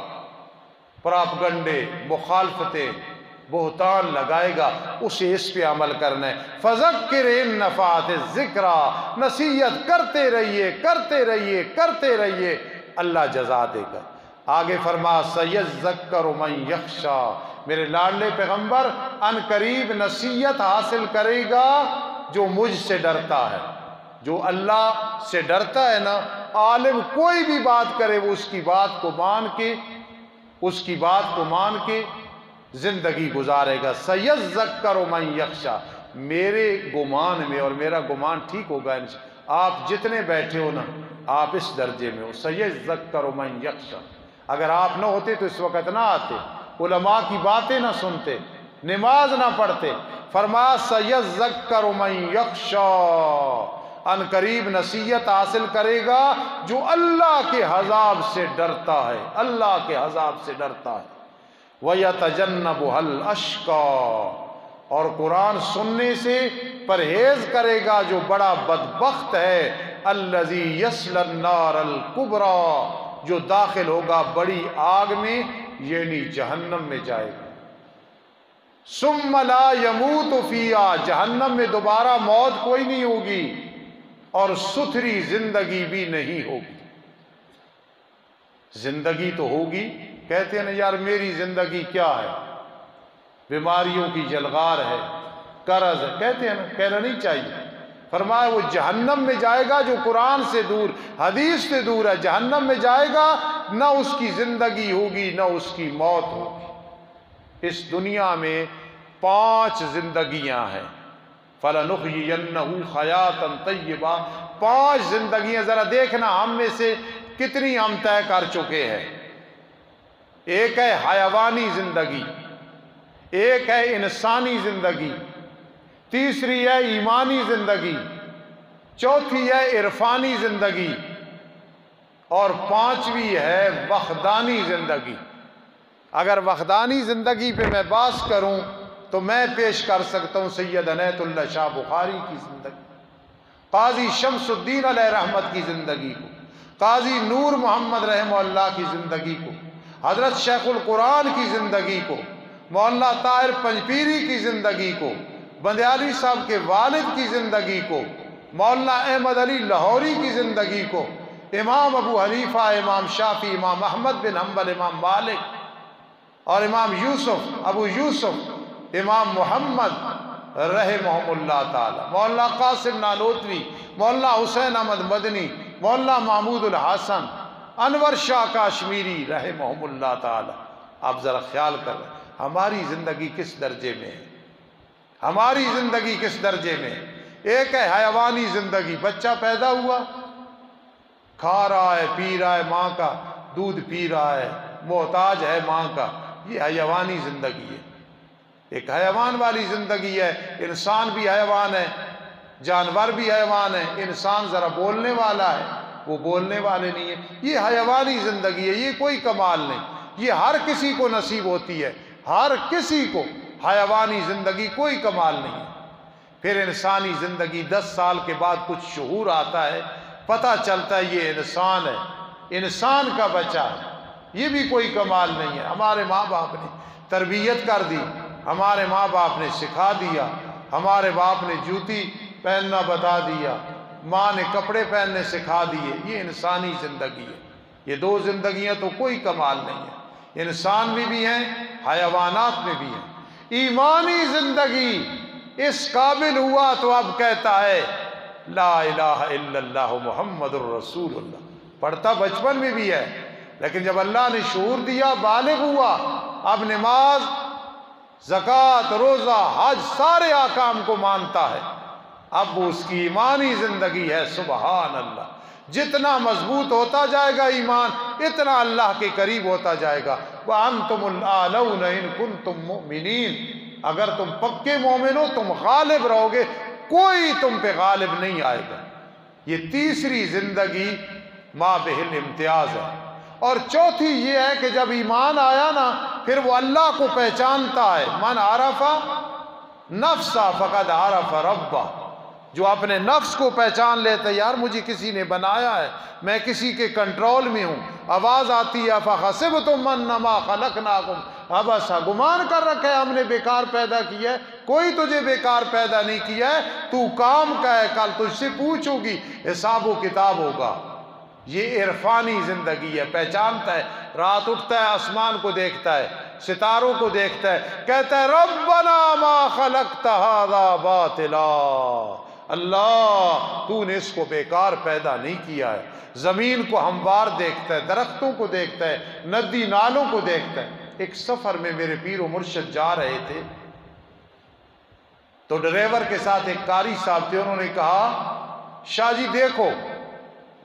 [SPEAKER 1] پراپگنڈے، مخالفتیں، بہتان لگائے گا، اسے اس پہ عمل کرنا ہے۔ فذکر ان نفعت الذکریٰ، نصیحت کرتے رہیے، کرتے رہیے، کرتے رہیے، اللہ جزا دے گا۔ آگے فرما سیذکر من یخشی، میرے لاڈلے پیغمبر ان قریب نصیحت حاصل کرے گا جو مجھ سے ڈرتا ہے، جو اللہ سے ڈرتا ہے نا، عالم کوئی بھی بات کرے وہ اس کی بات کو مان کے زندگی گزارے گا۔ سیذکر من یخشی، میرے گمان میں، اور میرا گمان ٹھیک ہوگا انشاءاللہ، آپ جتنے بیٹھے ہو نا آپ اس درجے میں ہو، سیذکر من یخشی۔ اگر آپ نہ ہوتے تو اس وقت نہ آتے، علماء کی باتیں نہ سنتے، نماز نہ پڑھتے۔ فرمایا سیذکر من یخشی، ان قریب نصیحت حاصل کرے گا جو اللہ کے عذاب سے ڈرتا ہے، اللہ کے عذاب سے ڈرتا ہے۔ وَيَتَجَنَّبُهَا الْأَشْقَى، اور قرآن سننے سے پرہیز کرے گا جو بڑا بدبخت ہے، الَّذِي يَصْلَى النَّارَ الْكُبْرَى، جو داخل ہوگا بڑی آگ میں، یعنی جہنم میں جائے گا۔ ثُمَّ لَا يَمُوتُ فِيهَا، جہنم میں دوبارہ موت کوئی نہیں ہوگی اور ستھری زندگی بھی نہیں ہوگی۔ زندگی تو ہوگی، کہتے ہیں نا یار میری زندگی کیا ہے، بیماریوں کی جلغار ہے، قرض ہے، کہتے ہیں نا، کہنا نہیں چاہیے۔ فرمایا وہ جہنم میں جائے گا جو قرآن سے دور، حدیث سے دور ہے، جہنم میں جائے گا، نہ اس کی زندگی ہوگی نہ اس کی موت ہوگی۔ اس دنیا میں 5 زندگیاں ہیں، فَلَنُحْيِيَنَّهُ حَيَاةً طَيِّبَةً، 5 زندگیاں، ذرا دیکھنا ہم میں سے کتنی ہم طے کر چکے ہیں۔ ایک ہے حیوانی زندگی، ایک ہے انسانی زندگی، تیسری ہے ایمانی زندگی، چوتھی ہے عرفانی زندگی، اور 5ویں ہے وحدانی زندگی۔ اگر وحدانی زندگی پہ میں بحث کروں تو میں پیش کر سکتا ہوں سید عنایت اللہ شاہ بخاری کی زندگی، قاضی شمس الدین علیہ رحمت کی زندگی کو، قاضی نور محمد رحمہ اللہ کی زندگی کو، حضرت شیخ القرآن کی زندگی کو، مولانا طاہر پنجپیری کی زندگی کو، بندیالی صاحب کے والد کی زندگی کو، مولانا احمد علی لاہوری کی زندگی کو، امام ابو حنیفہ، امام شافعی، امام احمد بن حنبل، امام مالک، اور امام یوسف، ابو یوسف، امام محمد رحمہم اللہ تعالی، مولانا قاسم نانوتوی، مولانا حسین احمد مدنی، مولانا محمود الحسن، انور شاہ کاشمیری رحمہم اللہ تعالی۔ آپ ذرا خیال کر رہے ہیں ہماری زندگی کس درجے میں ہے، ہماری زندگی کس درجے میں ہے۔ ایک ہے حیوانی زندگی، بچہ پیدا ہوا، کھا رہا ہے، پی رہا ہے، ماں کا دودھ پی رہا ہے، محتاج ہے ماں کا، یہ حیوانی زندگی ہے۔ ایک حیوان والی زندگی ہے، انسان بھی حیوان ہے، جانور بھی حیوان ہے، انسان ذرا بولنے والا ہے، وہ بولنے والے نہیں ہے، یہ حیوانی زندگی ہے، یہ کوئی کمال نہیں، یہ ہر کسی کو نصیب ہوتی ہے، ہر کسی کو حیوانی زندگی کوئی کمال نہیں ہے۔ پھر انسانی زندگی 10 سال کے بعد کچھ شعور آتا ہے، پتہ چلتا ہے یہ انسان ہے، انسان کا بچہ ہے، یہ بھی کوئی کمال نہیں ہے۔ ہمارے ماں باپ نے تربیت کر دی، ہمارے ماں باپ نے سکھا دیا، ہمارے باپ نے جوتی پہننا بتا دیا، ماں نے کپڑے پہننے سکھا دیے، یہ انسانی زندگی ہے۔ یہ 2 زندگیاں تو کوئی کمال نہیں ہے، انسان میں بھی ہیں، حیوانات میں بھی ہیں۔ ایمانی زندگی اس قابل ہوا تو اب کہتا ہے لا الہ الا اللہ محمد الرسول اللہ، پڑھتا بچپن میں بھی ہے، لیکن جب اللہ نے شعور دیا، بالغ ہوا، اب نماز، زکوٰۃ، روزہ، حج، سارے احکام کو مانتا ہے، اب وہ اس کی ایمانی زندگی ہے۔ سبحان اللہ، جتنا مضبوط ہوتا جائے گا ایمان، اتنا اللہ کے قریب ہوتا جائے گا۔ وَأَنْتُمُ الْأَعْلَوْنَ إِن كُنتُم مُؤْمِنِينَ، اگر تم پکے مومن ہو تم غالب رہو گے، کوئی تم پہ غالب نہیں آئے گا۔ یہ تیسری زندگی ما بہ الامتیاز ہے۔ اور چوتھی یہ ہے کہ جب ایمان آیا نا، پھر وہ اللہ کو پہچانتا ہے۔ من عرف نفسہ فقد عرف ربہ، جو اپنے نفس کو پہچان لیتا ہے، یار مجھے کسی نے بنایا ہے، میں کسی کے کنٹرول میں ہوں، آواز آتی ہے فَحَسِبْتُمْ أَنَّمَا خَلَقْنَاكُمْ عَبَثًا، گمان کر رکھا ہے ہم نے بیکار پیدا کیا ہے، کوئی تجھے بیکار پیدا نہیں کیا ہے، تو کام کا ہے، کل تجھ سے پوچھو گی، حساب و کتاب ہوگا۔ یہ عرفانی زندگی ہے، پہچانتا ہے، رات اٹھتا ہے آسمان کو دیکھتا ہے، ستاروں کو دیکھتا ہے، کہتا ہے ربنا ما خلقت هذا باطلا، اللہ تو نے اس کو بیکار پیدا نہیں کیا ہے۔ زمین کو ہموار دیکھتا ہے، درختوں کو دیکھتا ہے، ندی نالوں کو دیکھتا ہے۔ ایک سفر میں میرے پیر و مرشد جا رہے تھے تو ڈرائیور کے ساتھ ایک قاری صاحب تھے، انہوں نے کہا شاہ جی دیکھو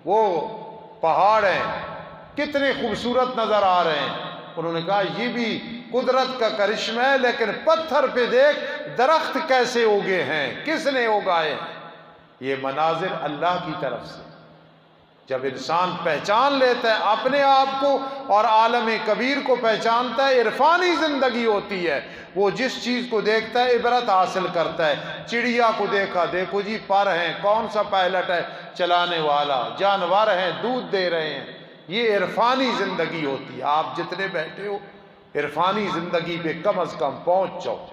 [SPEAKER 1] وہ پہاڑ ہیں کتنے خوبصورت نظر آ رہے ہیں۔ انہوں نے کہا یہ بھی قدرت کا کرشمہ ہے، لیکن پتھر پہ دیکھ درخت کیسے اگے ہیں، کس نے اگائے ہیں۔ یہ مناظر اللہ کی طرف سے جب انسان پہچان لیتا ہے اپنے آپ کو اور عالم کبیر کو پہچانتا ہے، عرفانی زندگی ہوتی ہے۔ وہ جس چیز کو دیکھتا ہے عبرت حاصل کرتا ہے۔ چڑیا کو دیکھا، دیکھو جی پر ہیں، کون سا پائلٹ ہے چلانے والا، جانور ہیں دودھ دے رہے ہیں، یہ عرفانی زندگی ہوتی ہے۔ آپ جتنے بیٹھے ہو عرفانی زندگی پہ کم از کم پہنچ جاؤ،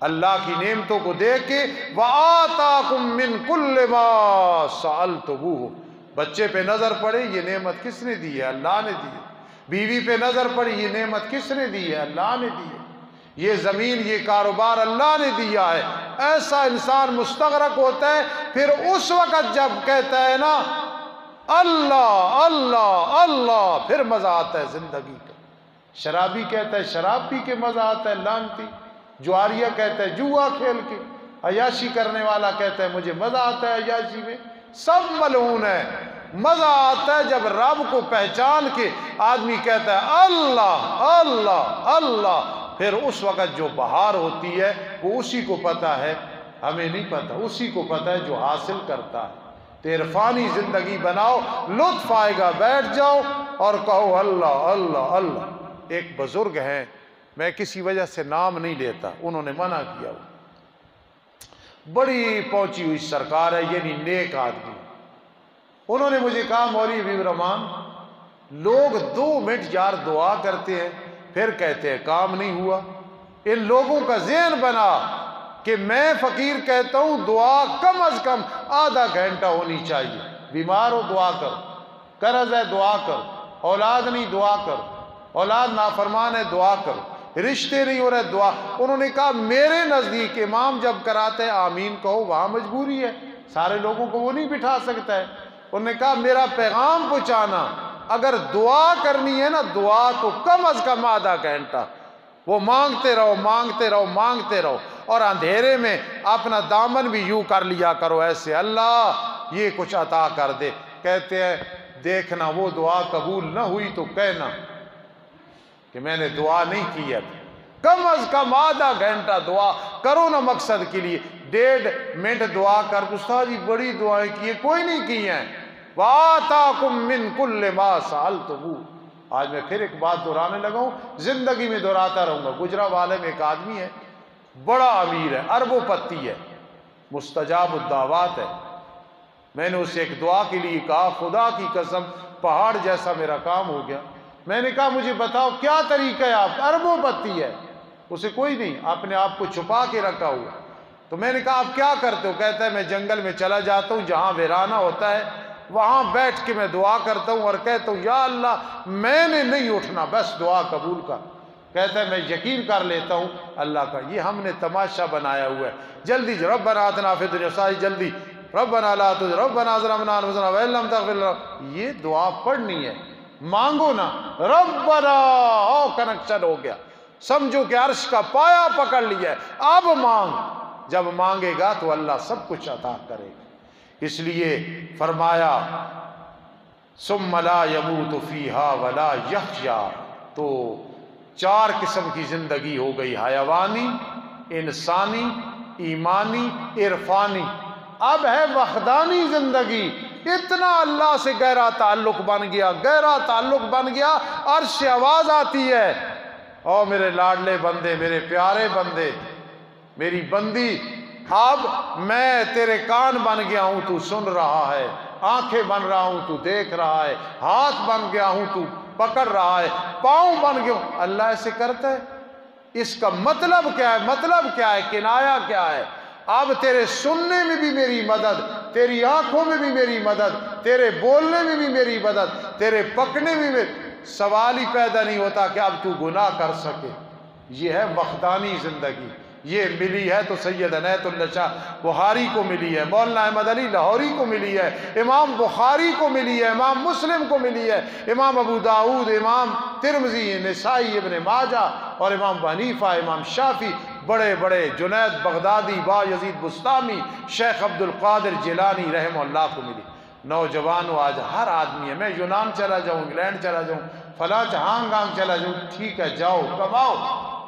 [SPEAKER 1] اللہ کی نعمتوں کو دیکھ کے وَآتَاكُم مِّن كُلِّ مَا سَأَلْتُمُوهُ۔ بچے پہ نظر پڑے، یہ نعمت کس نے دی ہے؟ اللہ نے دی ہے۔ بیوی پہ نظر پڑی، یہ نعمت کس نے دی ہے؟ اللہ نے دی ہے۔ یہ زمین، یہ کاروبار اللہ نے دیا ہے۔ ایسا انسان مستغرق ہوتا ہے، پھر اس وقت جب کہتا ہے نا اللہ اللہ اللہ، پھر مزہ آتا ہے زندگی کا۔ شرابی کہتا ہے شراب پی کے مزہ آتا ہے لعنتی، جواریہ کہتا ہے جوا کھیل کے، عیاشی کرنے والا کہتا ہے مجھے مزہ آتا ہے عیاشی میں۔ سب ملعون ہے۔ مزہ آتا ہے جب رب کو پہچان کے آدمی کہتا ہے اللہ اللہ اللہ، پھر اس وقت جو بہار ہوتی ہے وہ اسی کو پتہ ہے، ہمیں نہیں پتہ، اسی کو پتہ ہے جو حاصل کرتا ہے۔ تو عرفانی زندگی بناؤ، لطف آئے گا، بیٹھ جاؤ اور کہو اللہ اللہ اللہ۔ ایک بزرگ ہیں، میں کسی وجہ سے نام نہیں لیتا، انہوں نے منع کیا، بڑی پہنچی ہوئی سرکار ہے، یعنی نیک آدمی۔ انہوں نے مجھے کہا مولوی حبیب الرحمان، لوگ 2 منٹ یار دعا کرتے ہیں پھر کہتے ہیں کام نہیں ہوا۔ ان لوگوں کا ذہن بنا کہ میں فقیر کہتا ہوں دعا کم از کم آدھا گھنٹہ ہونی چاہیے۔ بیمار ہو دعا کر، قرض ہے دعا کر، اولاد نہیں دعا کر، اولاد نافرمان ہے دعا کر، رشتے نہیں ہو رہے دعا۔ انہوں نے کہا میرے نزدیک امام جب کراتے ہیں آمین کہو، وہاں مجبوری ہے، سارے لوگوں کو وہ نہیں بٹھا سکتا ہے۔ انہوں نے کہا میرا پیغام پہنچانا، اگر دعا کرنی ہے نا دعا تو کم از کم آدھا گھنٹہ، وہ مانگتے رہو مانگتے رہو مانگتے رہو، اور اندھیرے میں اپنا دامن بھی یوں کر لیا کرو ایسے، اللہ یہ کچھ عطا کر دے۔ کہتے ہیں دیکھنا وہ دعا قبول نہ ہوئی تو کہنا کہ میں نے دعا نہیں کی ہے۔ کم از کم آدھا گھنٹہ دعا کرو نا مقصد کے لیے، 1.5 منٹ دعا کر، استاد جی بڑی دعائیں کی ہیں، کوئی نہیں کی ہیں۔ وَآتَاكُم مِّن كُلِّ مَا سَأَلْتُمُوهُ۔ آج میں پھر ایک بات دہرانے لگا ہوں، زندگی میں دہراتا رہوں گا۔ گجرانوالے میں ایک آدمی ہے، بڑا امیر ہے، اربوں پتی ہے، مستجاب الدعوات ہے۔ میں نے اسے ایک دعا کے لیے کہا، خدا کی قسم پہاڑ جیسا میرا کام ہو گیا۔ میں نے کہا مجھے بتاؤ کیا طریقہ ہے، آپ اربوں پتی ہے، اسے کوئی نہیں، اپنے آپ کو چھپا کے رکھا ہوا۔ تو میں نے کہا آپ کیا کرتے ہو؟ کہتا ہے میں جنگل میں چلا جاتا ہوں، جہاں ویرانہ ہوتا ہے وہاں بیٹھ کے میں دعا کرتا ہوں اور کہتا ہوں یا اللہ میں نے نہیں اٹھنا، بس دعا قبول کر۔ کہتا ہے میں یقین کر لیتا ہوں اللہ کا، یہ ہم نے تماشا بنایا ہوا ہے۔ جلدی ربنا آتنا فی الدنیا، ساری جلدی ربنا لا تزغ ربنا ظلمنا انفسنا وان لم تغفر لنا، یہ دعا پڑھنی ہے، مانگو نا ربنا، او کنیکشن ہو گیا، سمجھو کہ عرش کا پایا پکڑ لیا ہے، اب مانگ۔ جب مانگے گا تو اللہ سب کچھ عطا کرے گا۔ اس لیے فرمایا ثم لا يموت فيها ولا يحيا، تو 4 قسم کی زندگی ہو گئی، حیوانی، انسانی، ایمانی، عرفانی۔ اب ہے وحدانی زندگی، اتنا اللہ سے گہرا تعلق بن گیا، گہرا تعلق بن گیا، عرش سے آواز آتی ہے او میرے لاڈلے بندے، میرے پیارے بندے، میری بندی، اب میں تیرے کان بن گیا ہوں تو سن رہا ہے، آنکھیں بن رہا ہوں تو دیکھ رہا ہے، ہاتھ بن گیا ہوں تو پکڑ رہا ہے، پاؤں بن گیا ہوں۔ اللہ ایسے کرتا ہے؟ اس کا مطلب کیا ہے؟ مطلب کیا ہے؟ کنایا کیا ہے؟ اب تیرے سننے میں بھی میری مدد، تیری آنکھوں میں بھی میری مدد، تیرے بولنے میں بھی میری مدد، تیرے پکڑنے میں بھی۔ سوال ہی پیدا نہیں ہوتا کہ اب تو گناہ کر سکے۔ یہ ہے وحدانی زندگی، یہ ملی ہے تو سید عنایت اللہ شاہ بخاری کو ملی ہے، مولانا احمد علی لاہوری کو ملی ہے، امام بخاری کو ملی ہے، امام مسلم کو ملی ہے، امام ابو داؤد، امام ترمذی، نسائی، ابن ماجہ اور امام حنیفہ، امام شافعی، بڑے بڑے جنید بغدادی، با یزید بستامی، شیخ عبد القادر جیلانی رحمہ اللہ کو ملی۔ نوجوانوں آج ہر آدمی ہے، میں یونان چلا جاؤں، انگلینڈ چلا جاؤں، فلاں ہانگ کانگ چلا جاؤں، ٹھیک ہے جاؤ کماؤ،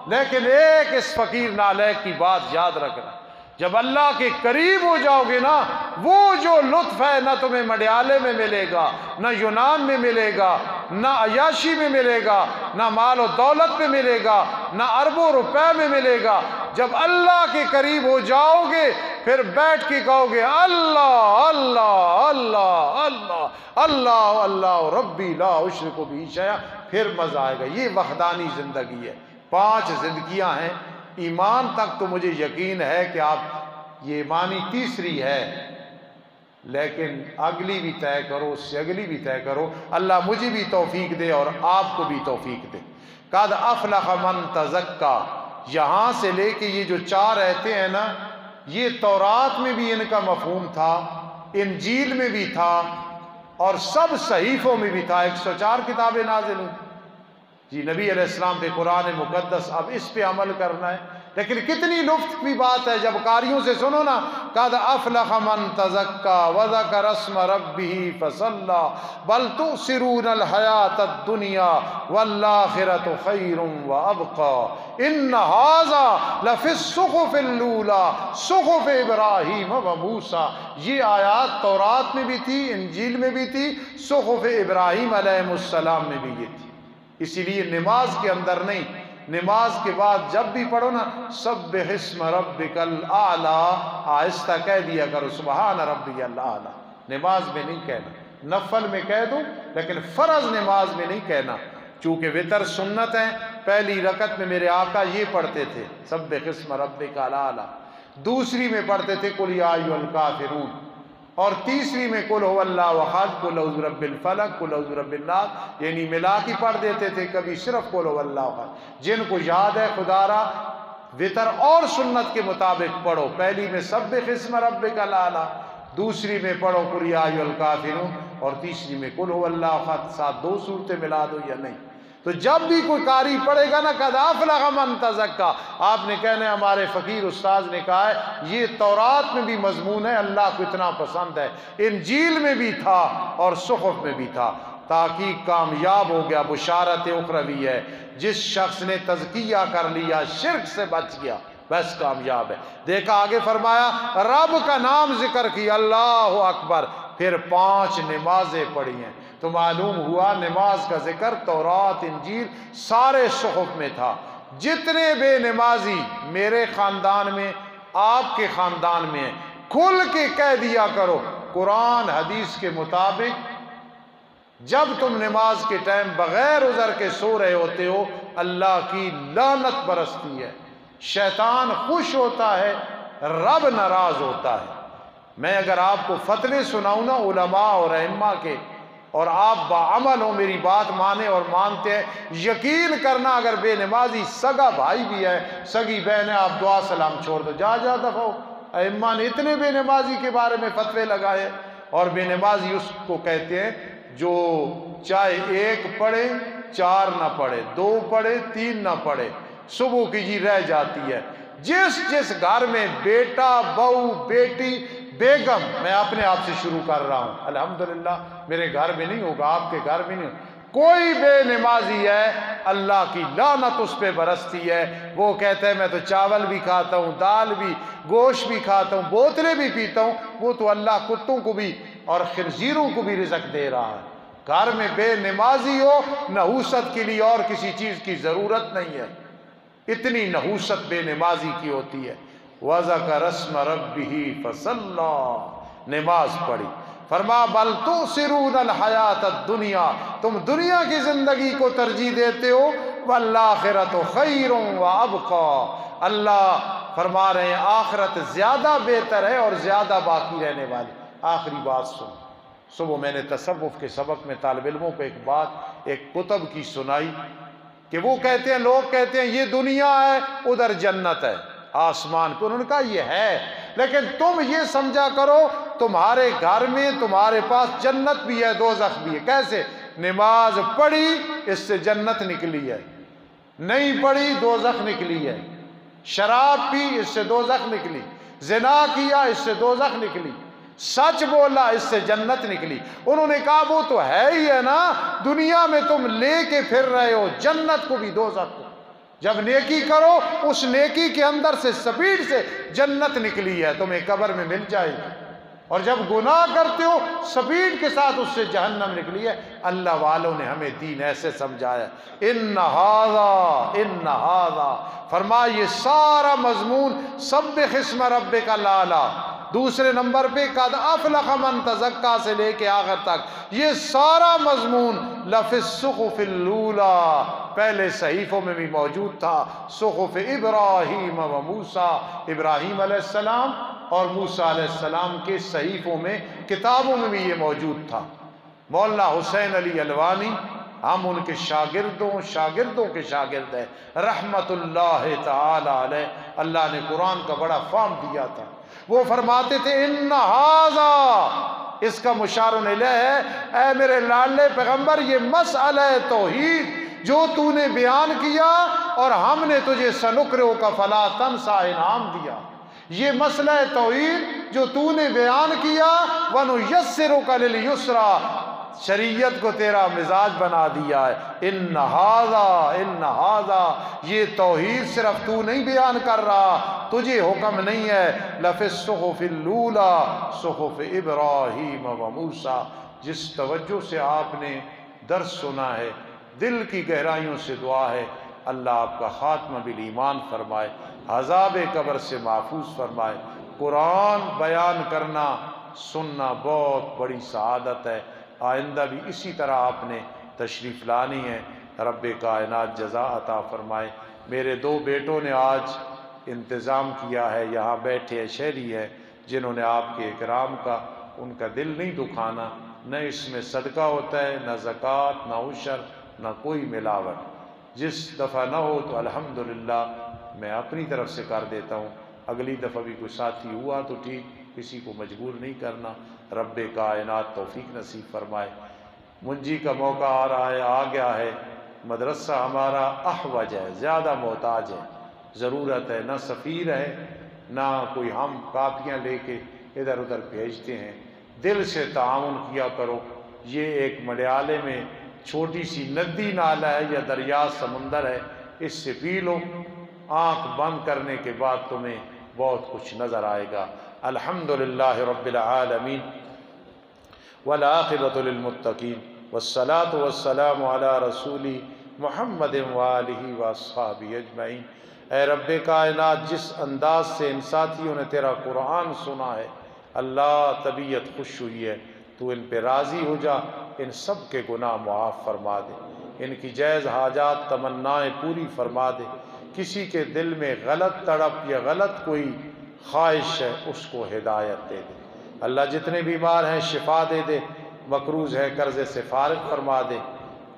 [SPEAKER 1] لیکن ایک اس فقیر نالائق کی بات یاد رکھنا، جب اللہ کے قریب ہو جاؤ گے نا، وہ جو لطف ہے نہ تمہیں مڈیالے میں ملے گا، نہ یونان میں ملے گا، نہ عیاشی میں ملے گا، نہ مال و دولت میں ملے گا، نہ اربوں روپے میں ملے گا۔ جب اللہ کے قریب ہو جاؤ گے پھر بیٹھ کے کہو گے اللہ اللہ اللہ اللہ اللہ اللہ ربی لا اشرک بہ شیئا، پھر مزہ آئے گا۔ یہ وحدانی زندگی ہے۔ 5 زندگیاں ہیں۔ ایمان تک تو مجھے یقین ہے کہ آپ یہ ایمانی تیسری ہے، لیکن اگلی بھی طے کرو، اس سے اگلی بھی طے کرو۔ اللہ مجھے بھی توفیق دے اور آپ کو بھی توفیق دے۔ قد افلح من تزکا، یہاں سے لے کے یہ جو 4 آیتیں ہیں نا، یہ تورات میں بھی ان کا مفہوم تھا، انجیل میں بھی تھا، اور سب صحیفوں میں بھی تھا۔ 104 کتابیں نازل ہوئی جی نبی علیہ السلام پہ قرآن مقدس، اب اس پہ عمل کرنا ہے۔ لیکن کتنی لطف کی بات ہے جب قاریوں سے سنو نا، قد افلح من تزکا وذکر اسم ربہ فصلی بل تؤثرون الحیاۃ الدنیا والآخرۃ خیر وابقی ان ھذا لفی الصحف الاولی صحف ابراہیم وموسیٰ۔ یہ آیات تورات میں بھی تھی، انجیل میں بھی تھی، صحف ابراہیم علیہ السلام میں بھی یہ تھی۔ اسی لیے نماز کے اندر نہیں، نماز کے بعد جب بھی پڑھو نا، سبح اسم ربک الاعلی، آہستہ کہہ دیا کرو سبحان ربی الاعلی۔ نماز میں نہیں کہنا، نفل میں کہہ دو لیکن فرض نماز میں نہیں کہنا، چونکہ وتر سنت ہے۔ پہلی رکعت میں میرے آقا یہ پڑھتے تھے سبح اسم ربک الاعلی، دوسری میں پڑھتے تھے قل یا ایھا الکافرون، اور تیسری میں قل هو اللہ احد، قل اعوذ برب الفلق، قل اعوذ برب الناس، یعنی ملا کے پڑھ دیتے تھے، کبھی صرف قل هو اللہ احد۔ جن کو یاد ہے خدا را وتر اور سنت کے مطابق پڑھو، پہلی میں سبح اسم ربک الاعلی، دوسری میں پڑھو قل یا ایھا الکافرون، اور تیسری میں قل هو اللہ احد۔ ساتھ 2 صورتیں ملا دو یا نہیں۔ تو جب بھی کوئی قاری پڑھے گا نا قد افلح من تزکا، آپ نے کہنا ہے ہمارے فقیر استاذ نے کہا ہے یہ تورات میں بھی مضمون ہے، اللہ کو اتنا پسند ہے، انجیل میں بھی تھا اور صحف میں بھی تھا۔ تحقیق کامیاب ہو گیا، بشارت اخروی ہے۔ جس شخص نے تزکیہ کر لیا، شرک سے بچ گیا، بس کامیاب ہے۔ دیکھا آگے فرمایا رب کا نام ذکر کیا، اللہ اکبر، پھر 5 نمازیں پڑھی ہیں، تو معلوم ہوا نماز کا ذکر تورات انجیل سارے صحف میں تھا۔ جتنے بے نمازی میرے خاندان میں، آپ کے خاندان میں ہیں، کھل کے کہہ دیا کرو قرآن حدیث کے مطابق جب تم نماز کے ٹائم بغیر عذر کے سو رہے ہوتے ہو، اللہ کی لعنت برستی ہے، شیطان خوش ہوتا ہے، رب ناراض ہوتا ہے۔ میں اگر آپ کو فتوے سناؤں نا علماء اور ائمہ کے، اور آپ باعمل ہو، میری بات مانے اور مانتے ہیں، یقین کرنا اگر بے نمازی سگا بھائی بھی ہے، سگی بہن ہے، آپ دعا سلام چھوڑ دو، جا دفعہ ہو۔ ائمہ نے اتنے بے نمازی کے بارے میں فتوے لگائے، اور بے نمازی اس کو کہتے ہیں جو چاہے 1 پڑھے 4 نہ پڑھے، 2 پڑھے 3 نہ پڑھے، صبح کی جی رہ جاتی ہے۔ جس گھر میں بیٹا، بہو، بیٹی، بیگم، میں اپنے آپ سے شروع کر رہا ہوں، الحمدللہ میرے گھر میں نہیں ہوگا، آپ کے گھر میں نہیں ہوگا، کوئی بے نمازی ہے اللہ کی لعنت اس پہ برستی ہے۔ وہ کہتا ہے میں تو چاول بھی کھاتا ہوں، دال بھی، گوشت بھی کھاتا ہوں، بوتلیں بھی پیتا ہوں، وہ تو اللہ کتوں کو بھی اور خنزیروں کو بھی رزق دے رہا ہے۔ گھر میں بے نمازی ہو، نحوست کے لیے اور کسی چیز کی ضرورت نہیں ہے، اتنی نحوست بے نمازی کی ہوتی ہے۔ وَذَكَرَ اسْمَ رَبِّهِ فَصَلَّى، نماز پڑھی، فرما بل تؤثرون الحیات الدنیا، تم دنیا کی زندگی کو ترجیح دیتے ہو، والآخرۃ خیر وابقی، اللہ فرما رہے ہیں آخرت زیادہ بہتر ہے اور زیادہ باقی رہنے والی۔ آخری بات سن، صبح میں نے تصوف کے سبق میں طالب علموں کو ایک بات ایک کتب کی سنائی کہ وہ کہتے ہیں، لوگ کہتے ہیں یہ دنیا ہے ادھر جنت ہے آسمان پہ، انہوں نے کہا یہ ہے، لیکن تم یہ سمجھا کرو تمہارے گھر میں تمہارے پاس جنت بھی ہے دوزخ بھی ہے۔ کیسے؟ نماز پڑھی اس سے جنت نکلی ہے، نہیں پڑھی دوزخ نکلی ہے، شراب پی اس سے دوزخ نکلی، زنا کیا اس سے دوزخ نکلی، سچ بولا اس سے جنت نکلی۔ انہوں نے کہا وہ تو ہے ہی ہے نا، دنیا میں تم لے کے پھر رہے ہو جنت کو بھی دوزخ کو، جب نیکی کرو اس نیکی کے اندر سے سپیڈ سے جنت نکلی ہے، تمہیں قبر میں مل جائے گی، اور جب گناہ کرتے ہو سپیڈ کے ساتھ اس سے جہنم نکلی ہے۔ اللہ والوں نے ہمیں دین ایسے سمجھایا، ان ھذا فرمایا یہ سارا مضمون سبح اسم ربک الاعلی، دوسرے نمبر پہ قد افلح من تزکا سے لے کے آخر تک یہ سارا مضمون لفی الصحف الاولی، پہلے صحیفوں میں بھی موجود تھا، صحف ابراہیم و موسیٰ، ابراہیم علیہ السلام اور موسیٰ علیہ السلام کے صحیفوں میں، کتابوں میں بھی یہ موجود تھا۔ مولانا حسین علی الوانی، ہم ان کے شاگردوں کے شاگرد ہیں رحمت اللہ تعالی علیہ، اللہ نے قرآن کا بڑا فہم دیا تھا۔ وہ فرماتے تھے ان ھذا، اس کا مشار الیہ ہے، اے میرے لاڈلے پیغمبر یہ مسئلہ توحید جو تو نے بیان کیا اور ہم نے تجھے سنقرئک فلا تنسیٰ انعام دیا، یہ مسئلہ توحید جو تو نے بیان کیا وَنُيَسِّرُكَ لِلْيُسْرَىٰ، شریعت کو تیرا مزاج بنا دیا ہے۔ ان ھذا یہ توحید صرف تو نہیں بیان کر رہا، تجھے حکم نہیں ہے، لفی الصحف الاولی صحف ابراہیم و موسیٰ۔ جس توجہ سے آپ نے درس سنا ہے، دل کی گہرائیوں سے دعا ہے اللہ آپ کا خاتمہ بالایمان فرمائے، عذاب قبر سے محفوظ فرمائے۔ قرآن بیان کرنا سننا بہت بڑی سعادت ہے، آئندہ بھی اسی طرح آپ نے تشریف لانی ہے، رب کائنات جزا عطا فرمائے۔ میرے دو بیٹوں نے آج انتظام کیا ہے، یہاں بیٹھے شہری ہیں جنہوں نے آپ کے اکرام کا، ان کا دل نہیں دکھانا، نہ اس میں صدقہ ہوتا ہے، نہ زکوٰۃ، نہ عشر، نہ کوئی ملاوٹ۔ جس دفعہ نہ ہو تو الحمدللہ میں اپنی طرف سے کر دیتا ہوں، اگلی دفعہ بھی کوئی ساتھی ہوا تو ٹھیک، کسی کو مجبور نہیں کرنا۔ رب کائنات توفیق نصیب فرمائے۔ منجی کا موقع آ رہا ہے، آ گیا ہے، مدرسہ ہمارا احوج ہے، زیادہ محتاج ہے، ضرورت ہے، نہ سفیر ہے نہ کوئی ہم کاپیاں لے کے ادھر ادھر بھیجتے ہیں، دل سے تعاون کیا کرو۔ یہ ایک مڈیالے میں چھوٹی سی ندی نالہ ہے یا دریا سمندر ہے، اس سے پی لو، آنکھ بند کرنے کے بعد تمہیں بہت کچھ نظر آئے گا۔ الحمدللہ رب العالمین والعاقبۃ للمتقین والصلاۃ والسلام علی رسول محمد وآلہ واصحابہ اجمعین۔ اے رب کائنات، جس انداز سے ان ساتھیوں نے تیرا قرآن سنا ہے اللہ، طبیعت خوش ہوئی ہے، تو ان پہ راضی ہو جا، ان سب کے گناہ معاف فرما دے، ان کی جائز حاجات تمنائیں پوری فرما دے۔ کسی کے دل میں غلط تڑپ یا غلط کوئی خواہش ہے اس کو ہدایت دے دے اللہ، جتنے بیمار ہیں شفا دے دے، مقروض ہے قرضے سے فارغ فرما دے،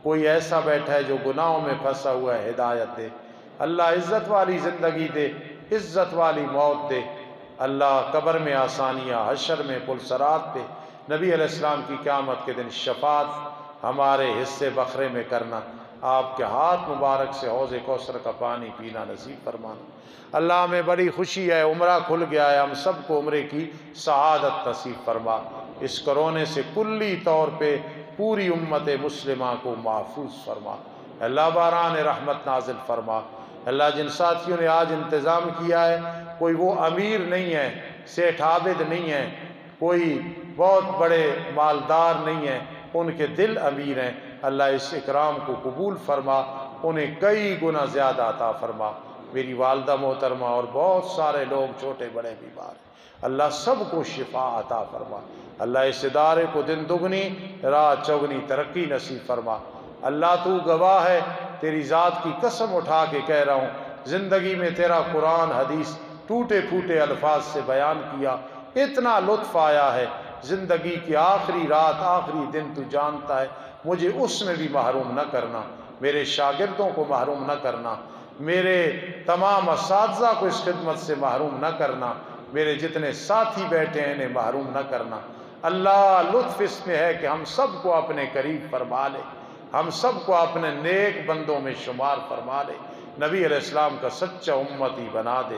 [SPEAKER 1] کوئی ایسا بیٹھا ہے جو گناہوں میں پھنسا ہوا ہے ہدایت دے اللہ، عزت والی زندگی دے، عزت والی موت دے اللہ، قبر میں آسانیاں، حشر میں پلسرات پہ، نبی علیہ السلام کی قیامت کے دن شفاعت ہمارے حصے بکھرے میں کرنا، آپ کے ہاتھ مبارک سے حوض کوثر کا پانی پینا نصیب فرمانا۔ اللہ ہمیں بڑی خوشی ہے، عمرہ کھل گیا ہے، ہم سب کو عمرے کی سعادت نصیب فرما۔ اس کرونے سے کلی طور پہ پوری امت مسلمہ کو محفوظ فرما۔ اللہ باران رحمت نازل فرما۔ اللہ جن ساتھیوں نے آج انتظام کیا ہے، کوئی وہ امیر نہیں ہے، سیٹھ عابد نہیں ہے، کوئی بہت بڑے مالدار نہیں ہیں، ان کے دل امیر ہیں، اللہ اس اکرام کو قبول فرما، انہیں کئی گنا زیادہ عطا فرما۔ میری والدہ محترمہ اور بہت سارے لوگ چھوٹے بڑے بیمار ہیں، اللہ سب کو شفا عطا فرما۔ اللہ اس ادارے کو دن دگنی رات چوگنی ترقی نصیب فرما۔ اللہ تو گواہ ہے، تیری ذات کی قسم اٹھا کے کہہ رہا ہوں، زندگی میں تیرا قرآن حدیث ٹوٹے پھوٹے الفاظ سے بیان کیا، اتنا لطف آیا ہے، زندگی کی آخری رات آخری دن تو جانتا ہے، مجھے اس میں بھی محروم نہ کرنا، میرے شاگردوں کو محروم نہ کرنا، میرے تمام اساتذہ کو اس خدمت سے محروم نہ کرنا، میرے جتنے ساتھی بیٹھے ہیں انہیں محروم نہ کرنا۔ اللہ لطف اس میں ہے کہ ہم سب کو اپنے قریب فرما لے، ہم سب کو اپنے نیک بندوں میں شمار فرما لے، نبی علیہ السلام کا سچا امتی بنا دے۔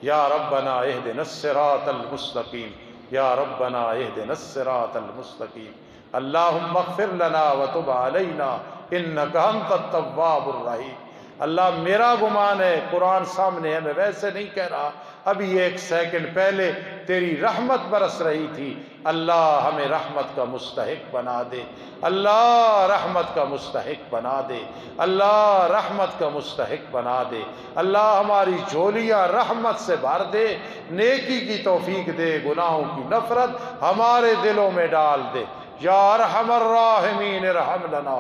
[SPEAKER 1] یا ربنا اہدنا الصراط المستقیم، یا ربنا اہدنا الصراط المستقیم۔ اللہم اغفر لنا وتب علینا انک انت التواب الرحیم۔ اللہ میرا گمان ہے، قرآن سامنے ہے، میں ویسے نہیں کہہ رہا، ابھی 1 سیکنڈ پہلے تیری رحمت برس رہی تھی، اللہ ہمیں رحمت کا مستحق بنا دے، اللہ رحمت کا مستحق بنا دے، اللہ رحمت کا مستحق بنا دے، اللہ ہماری جھولیاں رحمت سے بھر دے، نیکی کی توفیق دے، گناہوں کی نفرت ہمارے دلوں میں ڈال دے۔ یا ارحم الراحمین ارحم لنا،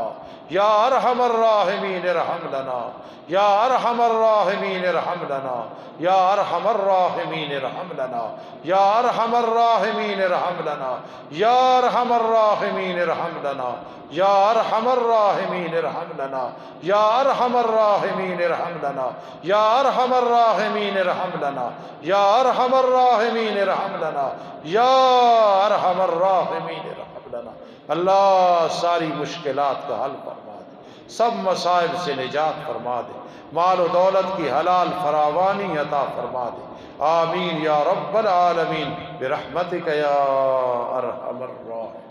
[SPEAKER 1] یا ارحم الراحمین ارحم لنا، یا ارحم الراحمین ارحم لنا، یا ارحم الراحمین ارحم لنا، یا ارحم الراحمین ارحم لنا، یا ارحم الراحمین ارحم لنا، یا ارحم الراحمین ارحم لنا، یا ارحم الراحمین ارحم لنا، یا ارحم الراحمین ارحم لنا، یا ارحم الراحمین ارحم لنا، یا ارحم الراحمین ارحم لنا۔ اللہ ساری مشکلات کا حل فرما دے، سب مصائب سے نجات فرما دے، مال و دولت کی حلال فراوانی عطا فرما دے، آمین یا رب العالمین برحمتک یا ارحم الراحمین۔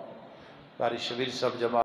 [SPEAKER 1] قاری شبیر صاحب جماعت